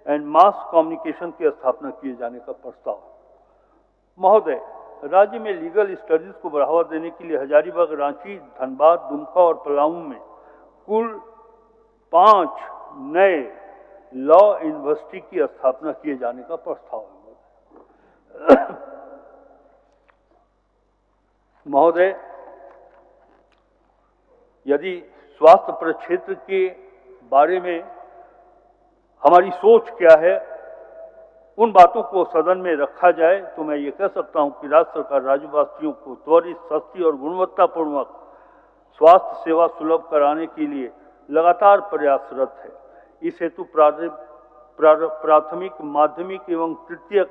and mass communication की स्थापना किए जाने का प्रस्ताव। महोदय, राज्य में लीगल स्टडीज को बढ़ावा देने के लिए हजारीबाग, रांची, धनबाद, दुमका और पलामू में कुल 5 नए लॉ यूनिवर्सिटी की स्थापना किए जाने का प्रस्ताव है। महोदय, यदि स्वास्थ्य प्रक्षेत्र के बारे में हमारी सोच क्या है, उन बातों को सदन में रखा जाए तो मैं ये कह सकता हूं कि राज्य सरकार राज्यवासियों को त्वरित, सस्ती और गुणवत्तापूर्वक स्वास्थ्य सेवा सुलभ कराने के लिए लगातार प्रयासरत है। इस हेतु प्राथमिक, माध्यमिक एवं तृतीयक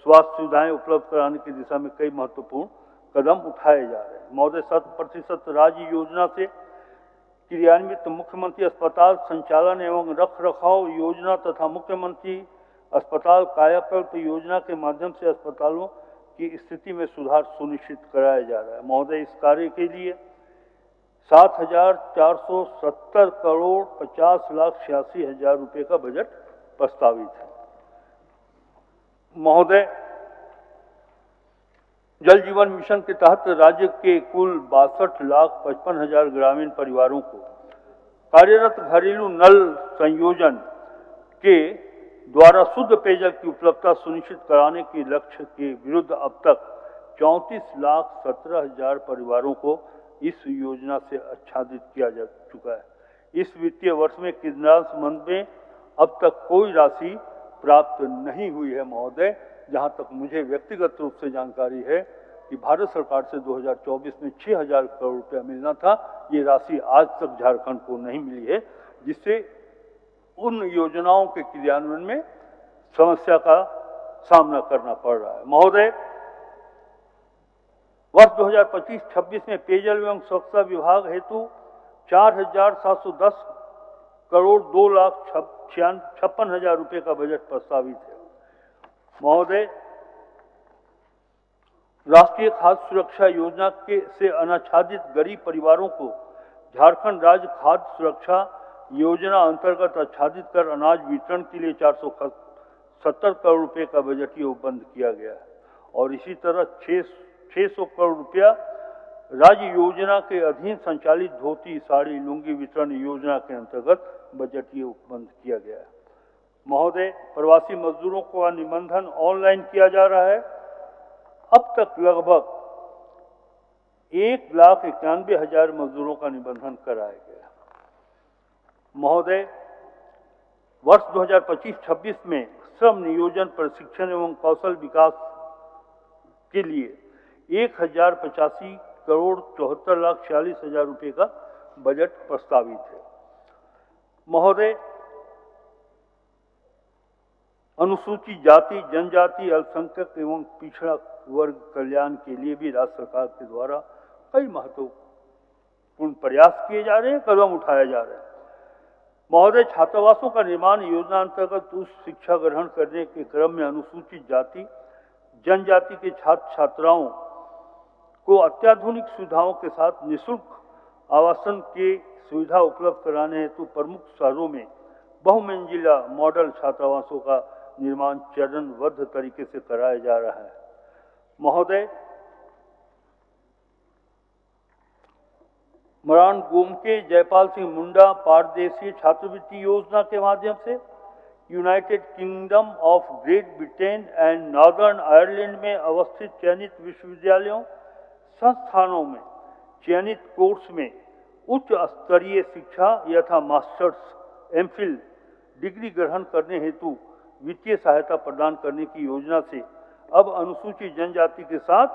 स्वास्थ्य सुविधाएं उपलब्ध कराने की दिशा में कई महत्वपूर्ण कदम उठाए जा रहे हैं। महोदय, 100% राज्य योजना से क्रियान्वित मुख्यमंत्री अस्पताल संचालन एवं रख रखाव योजना तथा मुख्यमंत्री अस्पताल कायाकल्प योजना के माध्यम से अस्पतालों की स्थिति में सुधार सुनिश्चित कराया जा रहा है। महोदय, इस कार्य के लिए 7,470 करोड़ 50,86,000 रुपये का बजट प्रस्तावित है। महोदय, जल जीवन मिशन के तहत राज्य के कुल 62,55,000 ग्रामीण परिवारों को कार्यरत घरेलू नल संयोजन के द्वारा शुद्ध पेयजल की उपलब्धता सुनिश्चित कराने के लक्ष्य के विरुद्ध अब तक 34,17,000 परिवारों को इस योजना से आच्छादित किया जा चुका है। इस वित्तीय वर्ष में किन्नौर संबंध में अब तक कोई राशि प्राप्त नहीं हुई है। महोदय, जहां तक मुझे व्यक्तिगत रूप से जानकारी है कि भारत सरकार से 2024 में 6,000 करोड़ रुपया मिलना था, ये राशि आज तक झारखंड को नहीं मिली है, जिससे उन योजनाओं के क्रियान्वयन में समस्या का सामना करना पड़ रहा है। महोदय, वर्ष 2025-26 में पेयजल एवं स्वच्छता विभाग हेतु 4,710 करोड़ 2,56,000 रुपये का बजट प्रस्तावित है। महोदय, राष्ट्रीय खाद्य सुरक्षा योजना से अनाच्छादित गरीब परिवारों को झारखंड राज्य खाद्य सुरक्षा योजना अंतर्गत आच्छादित कर अनाज वितरण के लिए 470 करोड़ रुपये का बजटीय उपबंध किया गया है और इसी तरह 600 करोड़ रुपया राज्य योजना के अधीन संचालित धोती, साड़ी, लुंगी वितरण योजना के अंतर्गत बजटीय उपबंध किया गया है। महोदय, प्रवासी मजदूरों का निबंधन ऑनलाइन किया जा रहा है। अब तक लगभग 1,91,000 मजदूरों का निबंधन कराया गया। महोदय, वर्ष 2025-26 में श्रम नियोजन, प्रशिक्षण एवं कौशल विकास के लिए 1,085 करोड़ 74,46,000 रुपये का बजट प्रस्तावित है। महोदय, अनुसूचित जाति, जनजाति, अल्पसंख्यक एवं पिछड़ा वर्ग कल्याण के लिए भी राज्य सरकार के द्वारा कई महत्वपूर्ण प्रयास किए जा रहे हैं, कदम उठाए जा रहे हैं। महोदय, छात्रावासों का निर्माण योजना अंतर्गत उच्च शिक्षा ग्रहण करने के क्रम में अनुसूचित जाति, जनजाति के छात्र छात्राओं को अत्याधुनिक सुविधाओं के साथ निःशुल्क आवासन की सुविधा उपलब्ध कराने हेतु प्रमुख शहरों में बहुमंजिला मॉडल छात्रावासों का निर्माण चरणबद्ध तरीके से कराया जा रहा है। महोदय, मरान गोमके जयपाल सिंह मुंडा पारदेशीय छात्रवृत्ति योजना के माध्यम से United kingdom of great Britain and northern Ireland में अवस्थित चयनित विश्वविद्यालयों संस्थानों में चयनित कोर्स में उच्च स्तरीय शिक्षा यथा मास्टर्स एमफिल डिग्री ग्रहण करने हेतु वित्तीय सहायता प्रदान करने की योजना से अब अनुसूचित जनजाति के साथ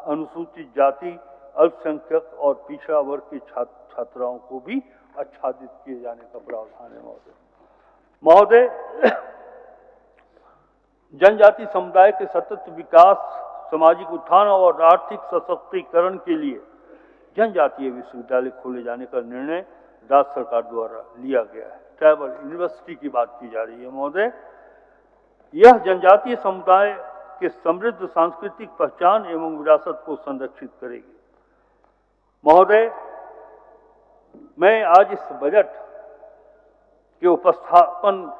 अनुसूचित जाति, अल्पसंख्यक और पिछड़ा वर्ग के छात्राओं को भी आच्छादित किए जाने का प्रावधान है। महोदय, जनजाति समुदाय के सतत विकास, सामाजिक उत्थान और आर्थिक सशक्तिकरण के लिए जनजातीय विश्वविद्यालय खोले जाने का निर्णय राज्य सरकार द्वारा लिया गया है। ट्राइबल यूनिवर्सिटी की बात की जा रही है। महोदय, यह जनजातीय समुदाय के समृद्ध सांस्कृतिक पहचान एवं विरासत को संरक्षित करेगी। महोदय, मैं आज इस बजट के उपस्थापन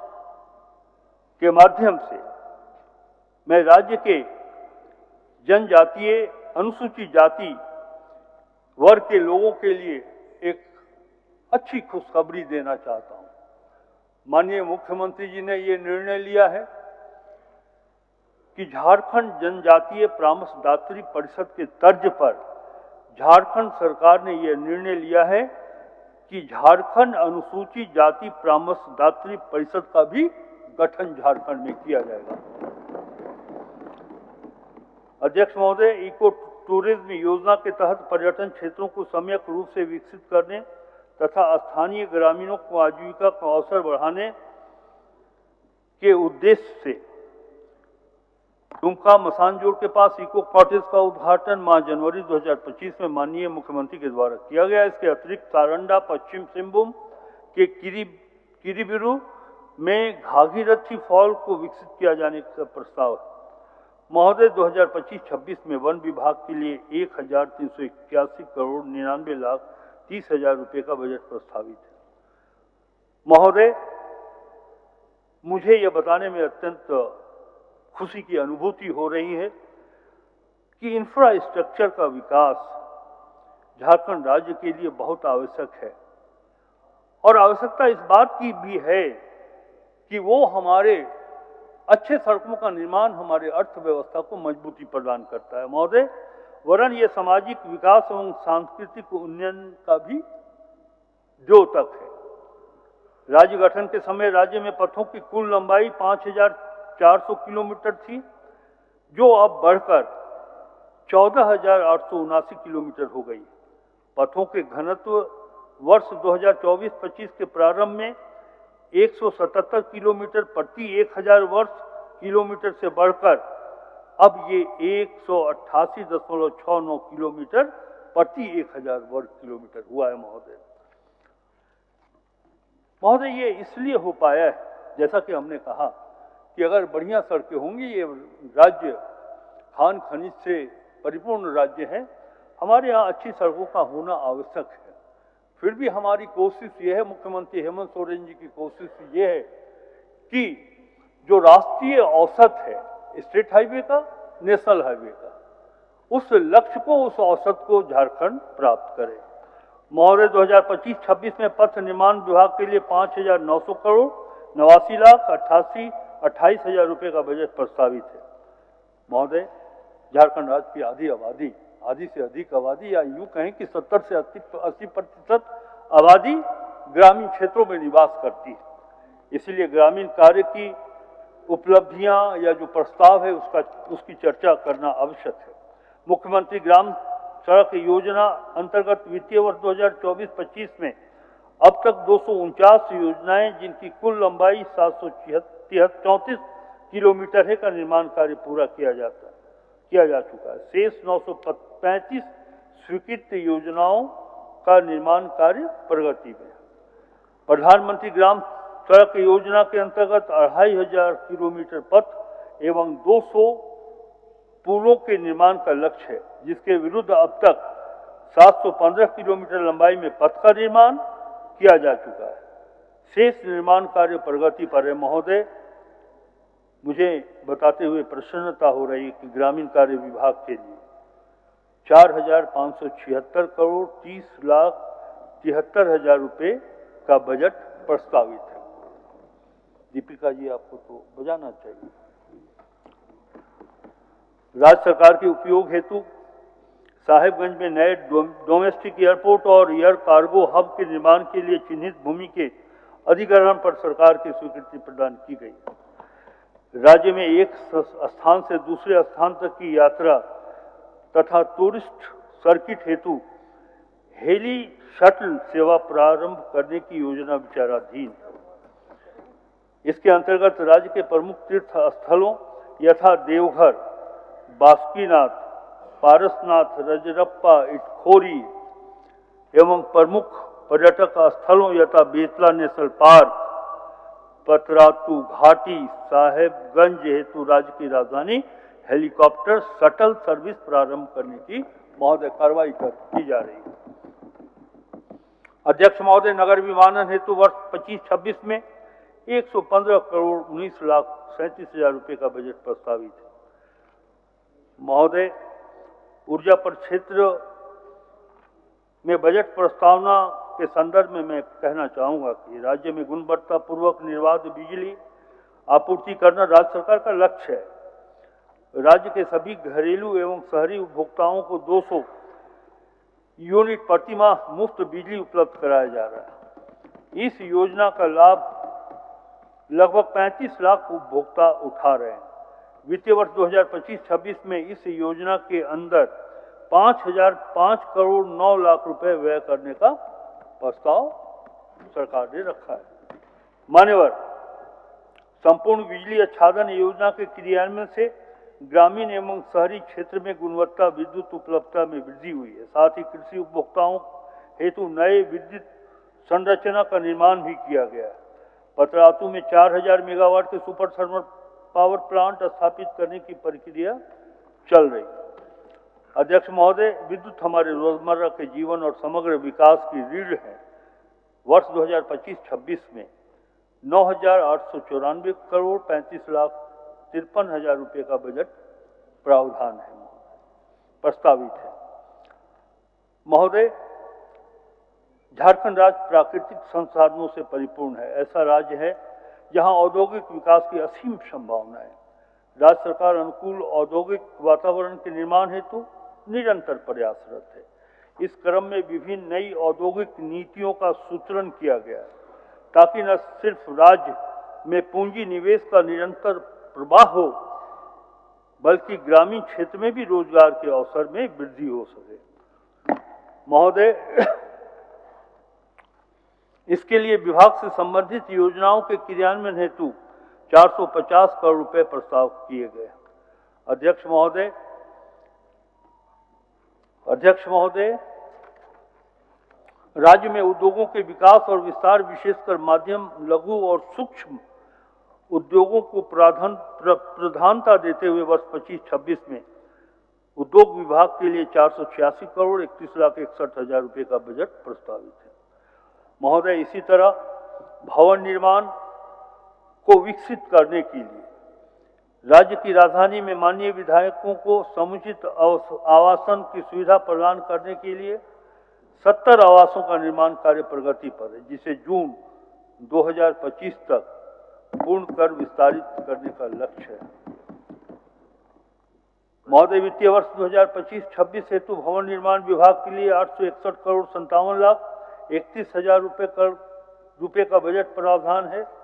के माध्यम से मैं राज्य के जनजातीय अनुसूचित जाति वर्ग के लोगों के लिए एक अच्छी खुशखबरी देना चाहता हूं। माननीय मुख्यमंत्री जी ने ये निर्णय लिया है कि झारखंड जनजातीय परामर्शदात्री परिषद के तर्ज पर झारखंड सरकार ने यह निर्णय लिया है कि झारखंड अनुसूचित जाति परामर्शदात्री परिषद का भी गठन झारखंड में किया जाएगा। अध्यक्ष महोदय, इको टूरिज्म योजना के तहत पर्यटन क्षेत्रों को सम्यक रूप से विकसित करने तथा स्थानीय ग्रामीणों को आजीविका का अवसर बढ़ाने के उद्देश्य से दुमका मसानजोड़ के पास इको कॉटेज का उद्घाटन माह जनवरी 2025 में माननीय मुख्यमंत्री के द्वारा किया गया। इसके अतिरिक्त सारंडा, पश्चिम सिंहभूम के किरीबिरू में घाघीरथी फॉल को विकसित किया जाने का प्रस्ताव है। महोदय, 2025-26 में वन विभाग के लिए 1381 करोड़ 99 लाख 30 हजार रुपये का बजट प्रस्तावित है। महोदय, मुझे यह बताने में अत्यंत खुशी की अनुभूति हो रही है कि इंफ्रास्ट्रक्चर का विकास झारखंड राज्य के लिए बहुत आवश्यक है और आवश्यकता इस बात की भी है कि वो हमारे अच्छे सड़कों का निर्माण हमारे अर्थव्यवस्था को मजबूती प्रदान करता है। महोदय, वरन ये सामाजिक विकास एवं सांस्कृतिक उन्नयन का भी द्योतक है। राज्य गठन के समय राज्य में पथों की कुल लंबाई 5400 किलोमीटर थी, जो अब बढ़कर 14879 किलोमीटर हो गई। पथों के घनत्व वर्ष 2024-25 के प्रारंभ में 177 किलोमीटर प्रति 1000 वर्ष किलोमीटर से बढ़कर अब ये 188.69 किलोमीटर प्रति 1000 वर्ग किलोमीटर हुआ है। महोदय, ये इसलिए हो पाया है, जैसा कि हमने कहा कि अगर बढ़िया सड़कें होंगी, ये राज्य खान खनिज से परिपूर्ण राज्य है, हमारे यहाँ अच्छी सड़कों का होना आवश्यक है। फिर भी हमारी कोशिश ये है, मुख्यमंत्री हेमंत सोरेन जी की कोशिश ये है कि जो राष्ट्रीय औसत है स्टेट हाईवे का, नेशनल हाईवे का, उस लक्ष्य को, उस औसत को झारखंड प्राप्त करे। महोदय, 2025-26 में पथ निर्माण विभाग के लिए 5900 करोड़ 89 लाख 28 हजार रुपये का बजट प्रस्तावित है। महोदय, झारखंड राज्य की आधी से अधिक आबादी, या यूं कहें कि 70 से 80% आबादी ग्रामीण क्षेत्रों में निवास करती है। इसलिए ग्रामीण कार्य की उपलब्धियां या जो प्रस्ताव है उसकी चर्चा करना आवश्यक है। मुख्यमंत्री ग्राम सड़क योजना अंतर्गत वित्तीय वर्ष 2024-25 में अब तक 249 योजनाएं, जिनकी कुल लंबाई 734 किलोमीटर है, का निर्माण कार्य पूरा किया जा चुका है। शेष 935 स्वीकृत योजनाओं का निर्माण कार्य प्रगति में। प्रधानमंत्री ग्राम सड़क योजना के अंतर्गत 2500 किलोमीटर पथ एवं 200 पुलों के निर्माण का लक्ष्य है, जिसके विरुद्ध अब तक 715 किलोमीटर लंबाई में पथ का निर्माण किया जा चुका है। शेष निर्माण कार्य प्रगति पर है। महोदय, मुझे बताते हुए प्रसन्नता हो रही है कि ग्रामीण कार्य विभाग के लिए 4,576 करोड़ 30,73,000 रुपये का बजट प्रस्तावित है। दीपिका जी, आपको तो बजाना चाहिए। राज्य सरकार के उपयोग हेतु साहेबगंज में नए डोमेस्टिक एयरपोर्ट और एयर कार्गो हब के निर्माण के लिए चिन्हित भूमि के अधिग्रहण पर सरकार की स्वीकृति प्रदान की गई। राज्य में एक स्थान से दूसरे स्थान तक की यात्रा तथा टूरिस्ट सर्किट हेतु हेली शटल सेवा प्रारंभ करने की योजना विचाराधीन है। इसके अंतर्गत राज्य के प्रमुख तीर्थ स्थलों यथा देवघर, बासुकीनाथ, पारसनाथ, रजरप्पा, इटखोरी एवं प्रमुख पर्यटक स्थलों यथा बेतला नेशनल पार्क, पतरातू घाटी, साहेबगंज हेतु राज्य की राजधानी हेलीकॉप्टर शटल सर्विस प्रारंभ करने की महोदय कार्रवाई की जा रही है। अध्यक्ष महोदय, नगर विमानन हेतु वर्ष 25-26 में 115 करोड़ 19,37,000 रुपये का बजट प्रस्तावित है। महोदय, ऊर्जा परिक्षेत्र में बजट प्रस्तावना के संदर्भ में मैं कहना चाहूँगा कि राज्य में गुणवत्तापूर्वक निर्बाध बिजली आपूर्ति करना राज्य सरकार का लक्ष्य है। राज्य के सभी घरेलू एवं शहरी उपभोक्ताओं को 200 यूनिट प्रतिमाह मुफ्त बिजली उपलब्ध कराया जा रहा है। इस योजना का लाभ लगभग 35 लाख उपभोक्ता उठा रहे हैं। वित्तीय वर्ष 2025-26 में इस योजना के अंदर 5,005 करोड़ 9 लाख रुपए व्यय करने का प्रस्ताव सरकार ने रखा है। मान्यवर, संपूर्ण बिजली आच्छादन योजना के क्रियान्वयन से ग्रामीण एवं शहरी क्षेत्र में गुणवत्ता विद्युत उपलब्धता में वृद्धि हुई है। साथ ही कृषि उपभोक्ताओं हेतु नए विद्युत संरचना का निर्माण भी किया गया है। पतरातू में 4,000 मेगावाट के सुपर थर्मल पावर प्लांट स्थापित करने की प्रक्रिया चल रही है। अध्यक्ष महोदय, विद्युत हमारे रोजमर्रा के जीवन और समग्र विकास की रीढ़ है। वर्ष 2025-26 में 9,894 करोड़ 35,53,000 रुपये का बजट प्रावधान है, प्रस्तावित है। महोदय, झारखंड राज्य प्राकृतिक संसाधनों से परिपूर्ण है। ऐसा राज्य है जहां औद्योगिक विकास की असीम संभावना है। राज्य सरकार अनुकूल औद्योगिक वातावरण के निर्माण हेतु निरंतर प्रयासरत है। इस क्रम में विभिन्न नई औद्योगिक नीतियों का सूत्रण किया गया है ताकि न सिर्फ राज्य में पूंजी निवेश का निरंतर प्रवाह हो बल्कि ग्रामीण क्षेत्र में भी रोजगार के अवसर में वृद्धि हो सके। महोदय, इसके लिए विभाग से संबंधित योजनाओं के क्रियान्वयन हेतु 450 करोड़ रुपए प्रस्ताव किए गए। अध्यक्ष महोदय, राज्य में उद्योगों के विकास और विस्तार, विशेषकर माध्यम, लघु और सूक्ष्म उद्योगों को प्रधानता देते हुए वर्ष 25-26 में उद्योग विभाग के लिए 486 करोड़ 31,61,000 रुपये का बजट प्रस्तावित है। महोदय, इसी तरह भवन निर्माण को विकसित करने के लिए राज्य की राजधानी में माननीय विधायकों को समुचित आवासन की सुविधा प्रदान करने के लिए 70 आवासों का निर्माण कार्य प्रगति पर है, जिसे जून 2025 तक पूर्ण कर विस्तारित करने का लक्ष्य है। महोदय, वित्तीय वर्ष 2025-26 हेतु भवन निर्माण विभाग के लिए 861 करोड़ 57,31,000 रुपये का बजट प्रावधान है।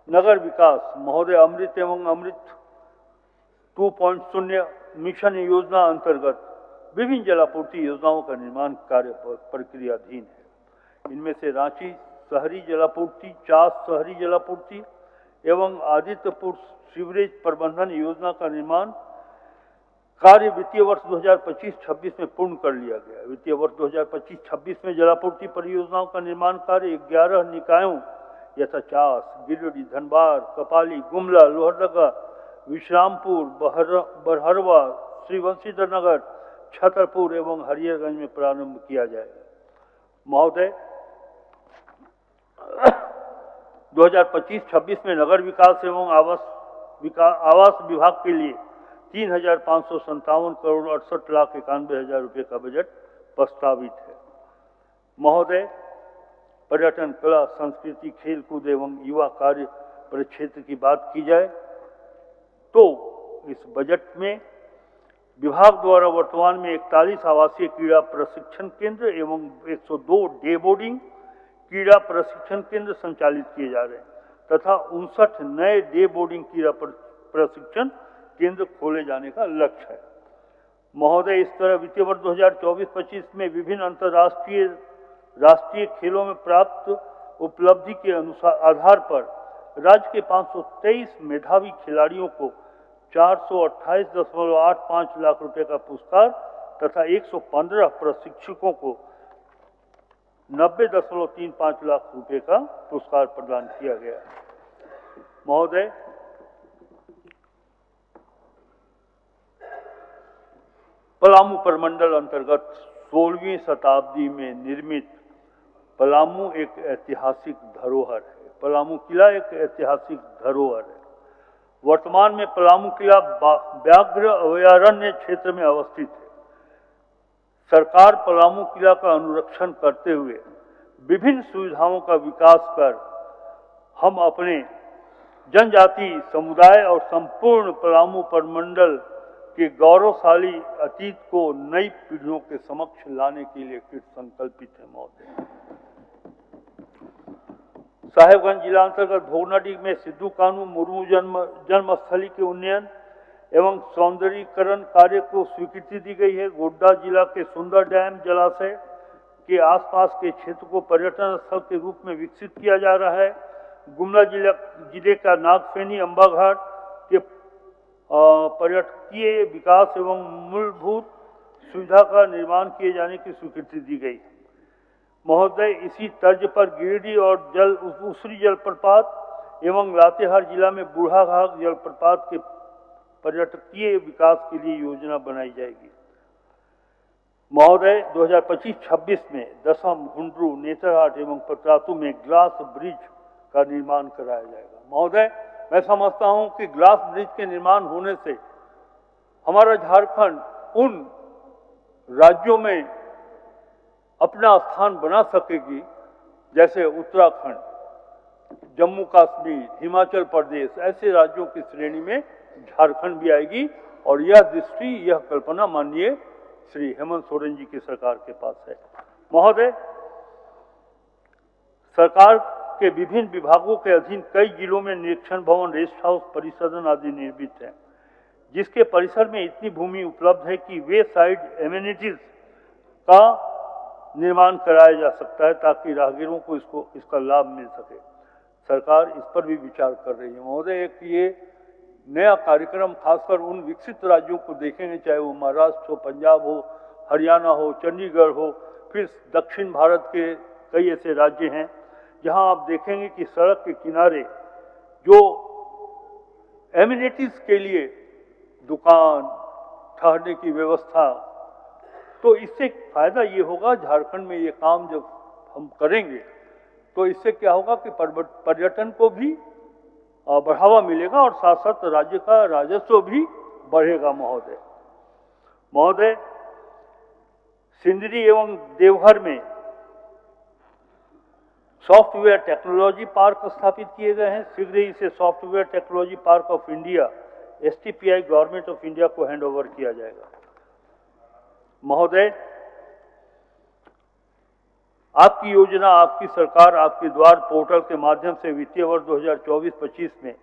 नगर विकास, महोदय, अमृत एवं अमृत 2.0 मिशन योजना अंतर्गत विभिन्न जलापूर्ति योजनाओं का निर्माण कार्य प्रक्रियाधीन है। इनमें से रांची शहरी जलापूर्ति, चास शहरी जलापूर्ति एवं आदित्यपुर सीवरेज प्रबंधन योजना का निर्माण कार्य वित्तीय वर्ष 2025-26 में पूर्ण कर लिया गया। वित्तीय वर्ष 2025-26 में जलापूर्ति परियोजनाओं का निर्माण कार्य 11 निकायों यथा चास, गिरिडीह, धनबाद, कपाली, गुमला, लोहरदगा, विश्रामपुर, बरहरवा, श्री वंशीधर नगर, छतरपुर एवं हरिहरगंज में प्रारंभ किया जाएगा। महोदय, 2025-26 में नगर विकास एवं आवास विभाग के लिए 3,557 करोड़ 68,91,000 रुपये का बजट प्रस्तावित है। महोदय, पर्यटन, कला, संस्कृति, खेलकूद एवं युवा कार्य परिक्षेत्र की बात की जाए तो इस बजट में विभाग द्वारा वर्तमान में 41 आवासीय क्रीड़ा प्रशिक्षण केंद्र एवं 102 डे बोर्डिंग क्रीड़ा प्रशिक्षण केंद्र संचालित किए जा रहे हैं तथा 59 नए डे बोर्डिंग क्रीड़ा प्रशिक्षण केंद्र खोले जाने का लक्ष्य है। महोदय, इस तरह वित्तीय वर्ष 2024-25 में विभिन्न अंतर्राष्ट्रीय राष्ट्रीय खेलों में प्राप्त उपलब्धि के आधार पर राज्य के 523 मेधावी खिलाड़ियों को 428.85 लाख रुपए का पुरस्कार तथा 115 प्रशिक्षकों को 90.35 लाख रुपए का पुरस्कार प्रदान किया गया। महोदय, पलामू प्रमंडल अंतर्गत 16वीं शताब्दी में निर्मित पलामू एक ऐतिहासिक धरोहर है। पलामू किला एक ऐतिहासिक धरोहर है। वर्तमान में पलामू किला व्याघ्र अभयारण्य क्षेत्र में अवस्थित है। सरकार पलामू किला का अनुरक्षण करते हुए विभिन्न सुविधाओं का विकास कर हम अपने जनजाति समुदाय और संपूर्ण पलामू प्रमंडल के गौरवशाली अतीत को नई पीढ़ियों के समक्ष लाने के लिए कृत संकल्पित है। महोदय, साहेबगंज जिला अंतर्गत भोगनाडीह में सिद्धू कानू मुर्मू जन्मस्थली के उन्नयन एवं सौंदर्यीकरण कार्य को स्वीकृति दी गई है। गोड्डा जिला के सुंदर डैम जलाशय के आसपास के क्षेत्र को पर्यटन स्थल के रूप में विकसित किया जा रहा है। गुमला जिले का नागफेनी अंबा घाट के पर्यटकीय विकास एवं मूलभूत सुविधा का निर्माण किए जाने की स्वीकृति दी गई। महोदय, इसी तर्ज पर गिरिडीह और उसरी जलप्रपात एवं लातेहार जिला में बूढ़ा घाट जलप्रपात के पर्यटकीय विकास के लिए योजना बनाई जाएगी। महोदय, 2025-26 में दसम, हुंड्रू, नेतरहाट एवं पतरातू में ग्लास ब्रिज का निर्माण कराया जाएगा। महोदय, मैं समझता हूं कि ग्लास ब्रिज के निर्माण होने से हमारा झारखंड उन राज्यों में अपना स्थान बना सकेगी जैसे उत्तराखंड, जम्मू कश्मीर, हिमाचल प्रदेश, ऐसे राज्यों की श्रेणी में झारखंड भी आएगी और यह दृष्टि, यह कल्पना माननीय श्री हेमंत सोरेन जी की सरकार के पास है। महोदय, सरकार के विभिन्न विभागों के अधीन कई जिलों में निरीक्षण भवन, रेस्ट हाउस, परिसदन आदि निर्मित हैं, जिसके परिसर में इतनी भूमि उपलब्ध है कि वे साइड एमिनिटीज का निर्माण कराया जा सकता है ताकि राहगीरों को इसका लाभ मिल सके। सरकार इस पर भी विचार कर रही है। महोदय, एक ये नया कार्यक्रम खासकर उन विकसित राज्यों को देखेंगे, चाहे वो महाराष्ट्र हो, पंजाब हो, हरियाणा हो, चंडीगढ़ हो, फिर दक्षिण भारत के कई ऐसे राज्य हैं जहां आप देखेंगे कि सड़क के किनारे जो एमिनिटीज के लिए दुकान, ठहरने की व्यवस्था, तो इससे फायदा ये होगा, झारखंड में ये काम जब हम करेंगे तो इससे क्या होगा कि पर्यटन को भी बढ़ावा मिलेगा और साथ साथ राज्य का राजस्व भी बढ़ेगा। महोदय, सिंदरी एवं देवघर में सॉफ्टवेयर टेक्नोलॉजी पार्क स्थापित किए गए हैं। शीघ्र ही इसे software technology park of India STPI government of India को हैंड ओवर किया जाएगा। महोदय, आपकी योजना, आपकी सरकार, आपके द्वार पोर्टल के माध्यम से वित्तीय वर्ष 2024-25 में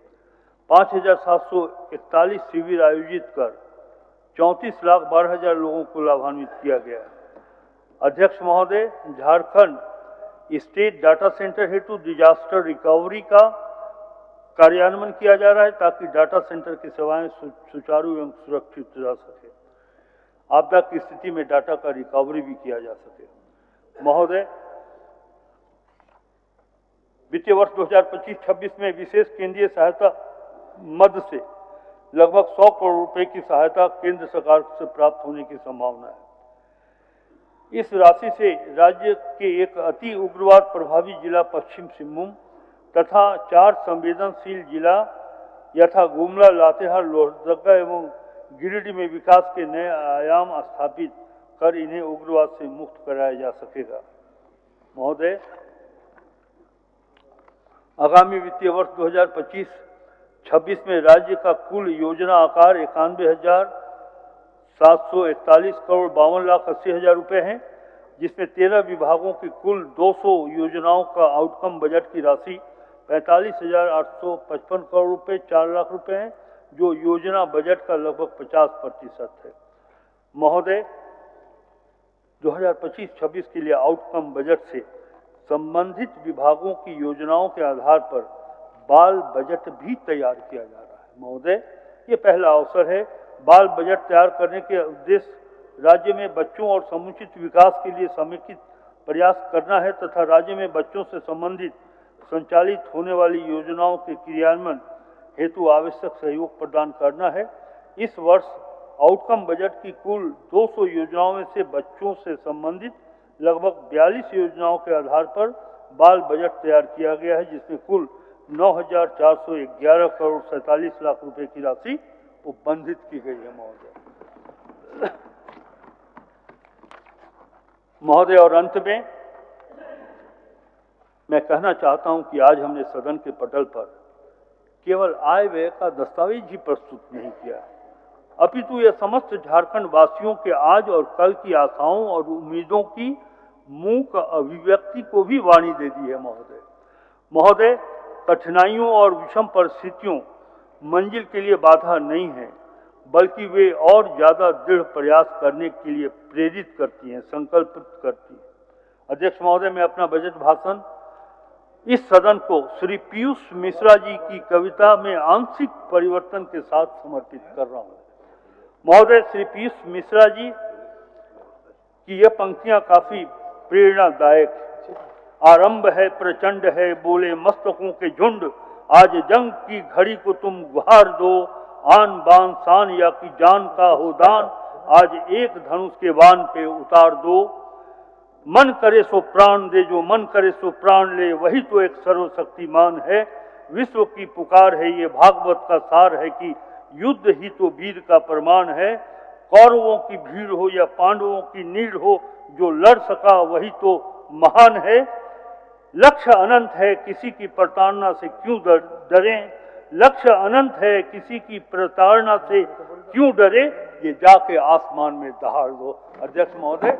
5,741 शिविर आयोजित कर 34,12,000 लोगों को लाभान्वित किया गया है। अध्यक्ष महोदय, झारखंड स्टेट डाटा सेंटर हेतु डिजास्टर रिकवरी का कार्यान्वयन किया जा रहा है ताकि डाटा सेंटर की सेवाएं सुचारू एवं सुरक्षित रह सके, आपदा की स्थिति में डाटा का रिकवरी भी किया जा सके। महोदय, वित्तीय वर्ष 2025-26 में विशेष केंद्रीय सहायता मद से लगभग 100 करोड़ रुपए की सहायता केंद्र सरकार से प्राप्त होने की संभावना है। इस राशि से राज्य के एक अति उग्रवाद प्रभावी जिला पश्चिम सिंहभूम तथा 4 संवेदनशील जिला यथा गुमला, लातेहार, लोहरदगा एवं गिरिडीह में विकास के नए आयाम स्थापित कर इन्हें उग्रवाद से मुक्त कराया जा सकेगा। महोदय, आगामी वित्तीय वर्ष 2025-26 में राज्य का कुल योजना आकार 91,741 करोड़ 52 लाख 80 हजार रुपये है, जिसमें 13 विभागों की कुल 200 योजनाओं का आउटकम बजट की राशि 45,855 करोड़ रुपये 4 लाख रुपये है, जो योजना बजट का लगभग 50% है। महोदय, 2025-26 के लिए आउटकम बजट से संबंधित विभागों की योजनाओं के आधार पर बाल बजट भी तैयार किया जा रहा है। महोदय, ये पहला अवसर है। बाल बजट तैयार करने के उद्देश्य राज्य में बच्चों और समुचित विकास के लिए समेकित प्रयास करना है तथा राज्य में बच्चों से संबंधित संचालित होने वाली योजनाओं के क्रियान्वयन हेतु आवश्यक सहयोग प्रदान करना है। इस वर्ष आउटकम बजट की कुल 200 योजनाओं में से बच्चों से संबंधित लगभग 42 योजनाओं के आधार पर बाल बजट तैयार किया गया है, जिसमें कुल 9,411 करोड़ 47 लाख रुपए की राशि उपबंधित की गई है। महोदय, और अंत में मैं कहना चाहता हूं कि आज हमने सदन के पटल पर केवल आय व्यय का दस्तावेज ही प्रस्तुत नहीं किया, अपितु यह समस्त झारखंड वासियों के आज और कल की आशाओं और उम्मीदों की मूक अभिव्यक्ति को भी वाणी दे दी है। महोदय, कठिनाइयों और विषम परिस्थितियों मंजिल के लिए बाधा नहीं है, बल्कि वे और ज्यादा दृढ़ प्रयास करने के लिए प्रेरित करती हैं, संकल्पित करती हैं। अध्यक्ष महोदय, मैं अपना बजट भाषण इस सदन को श्री पीयूष मिश्रा जी की कविता में आंशिक परिवर्तन के साथ समर्पित कर रहा हूं। महोदय, श्री पीयूष मिश्रा जी की यह पंक्तियां काफी प्रेरणादायक। आरंभ है प्रचंड है, बोले मस्तकों के झुंड, आज जंग की घड़ी को तुम गुहार दो, आन बान शान या की जान का हो दान, आज एक धनुष के बाण पे उतार दो। मन करे सो प्राण दे, जो मन करे सो प्राण ले, वही तो एक सर्वशक्तिमान है। विश्व की पुकार है, ये भागवत का सार है कि युद्ध ही तो वीर का प्रमाण है। कौरवों की भीड़ हो या पांडवों की नीड़ हो, जो लड़ सका वही तो महान है। लक्ष्य अनंत है, किसी की प्रताड़ना से क्यों डरें, लक्ष्य अनंत है, किसी की प्रताड़ना से क्यों डरे, ये जाके आसमान में दहाड़ दो। अध्यक्ष महोदय,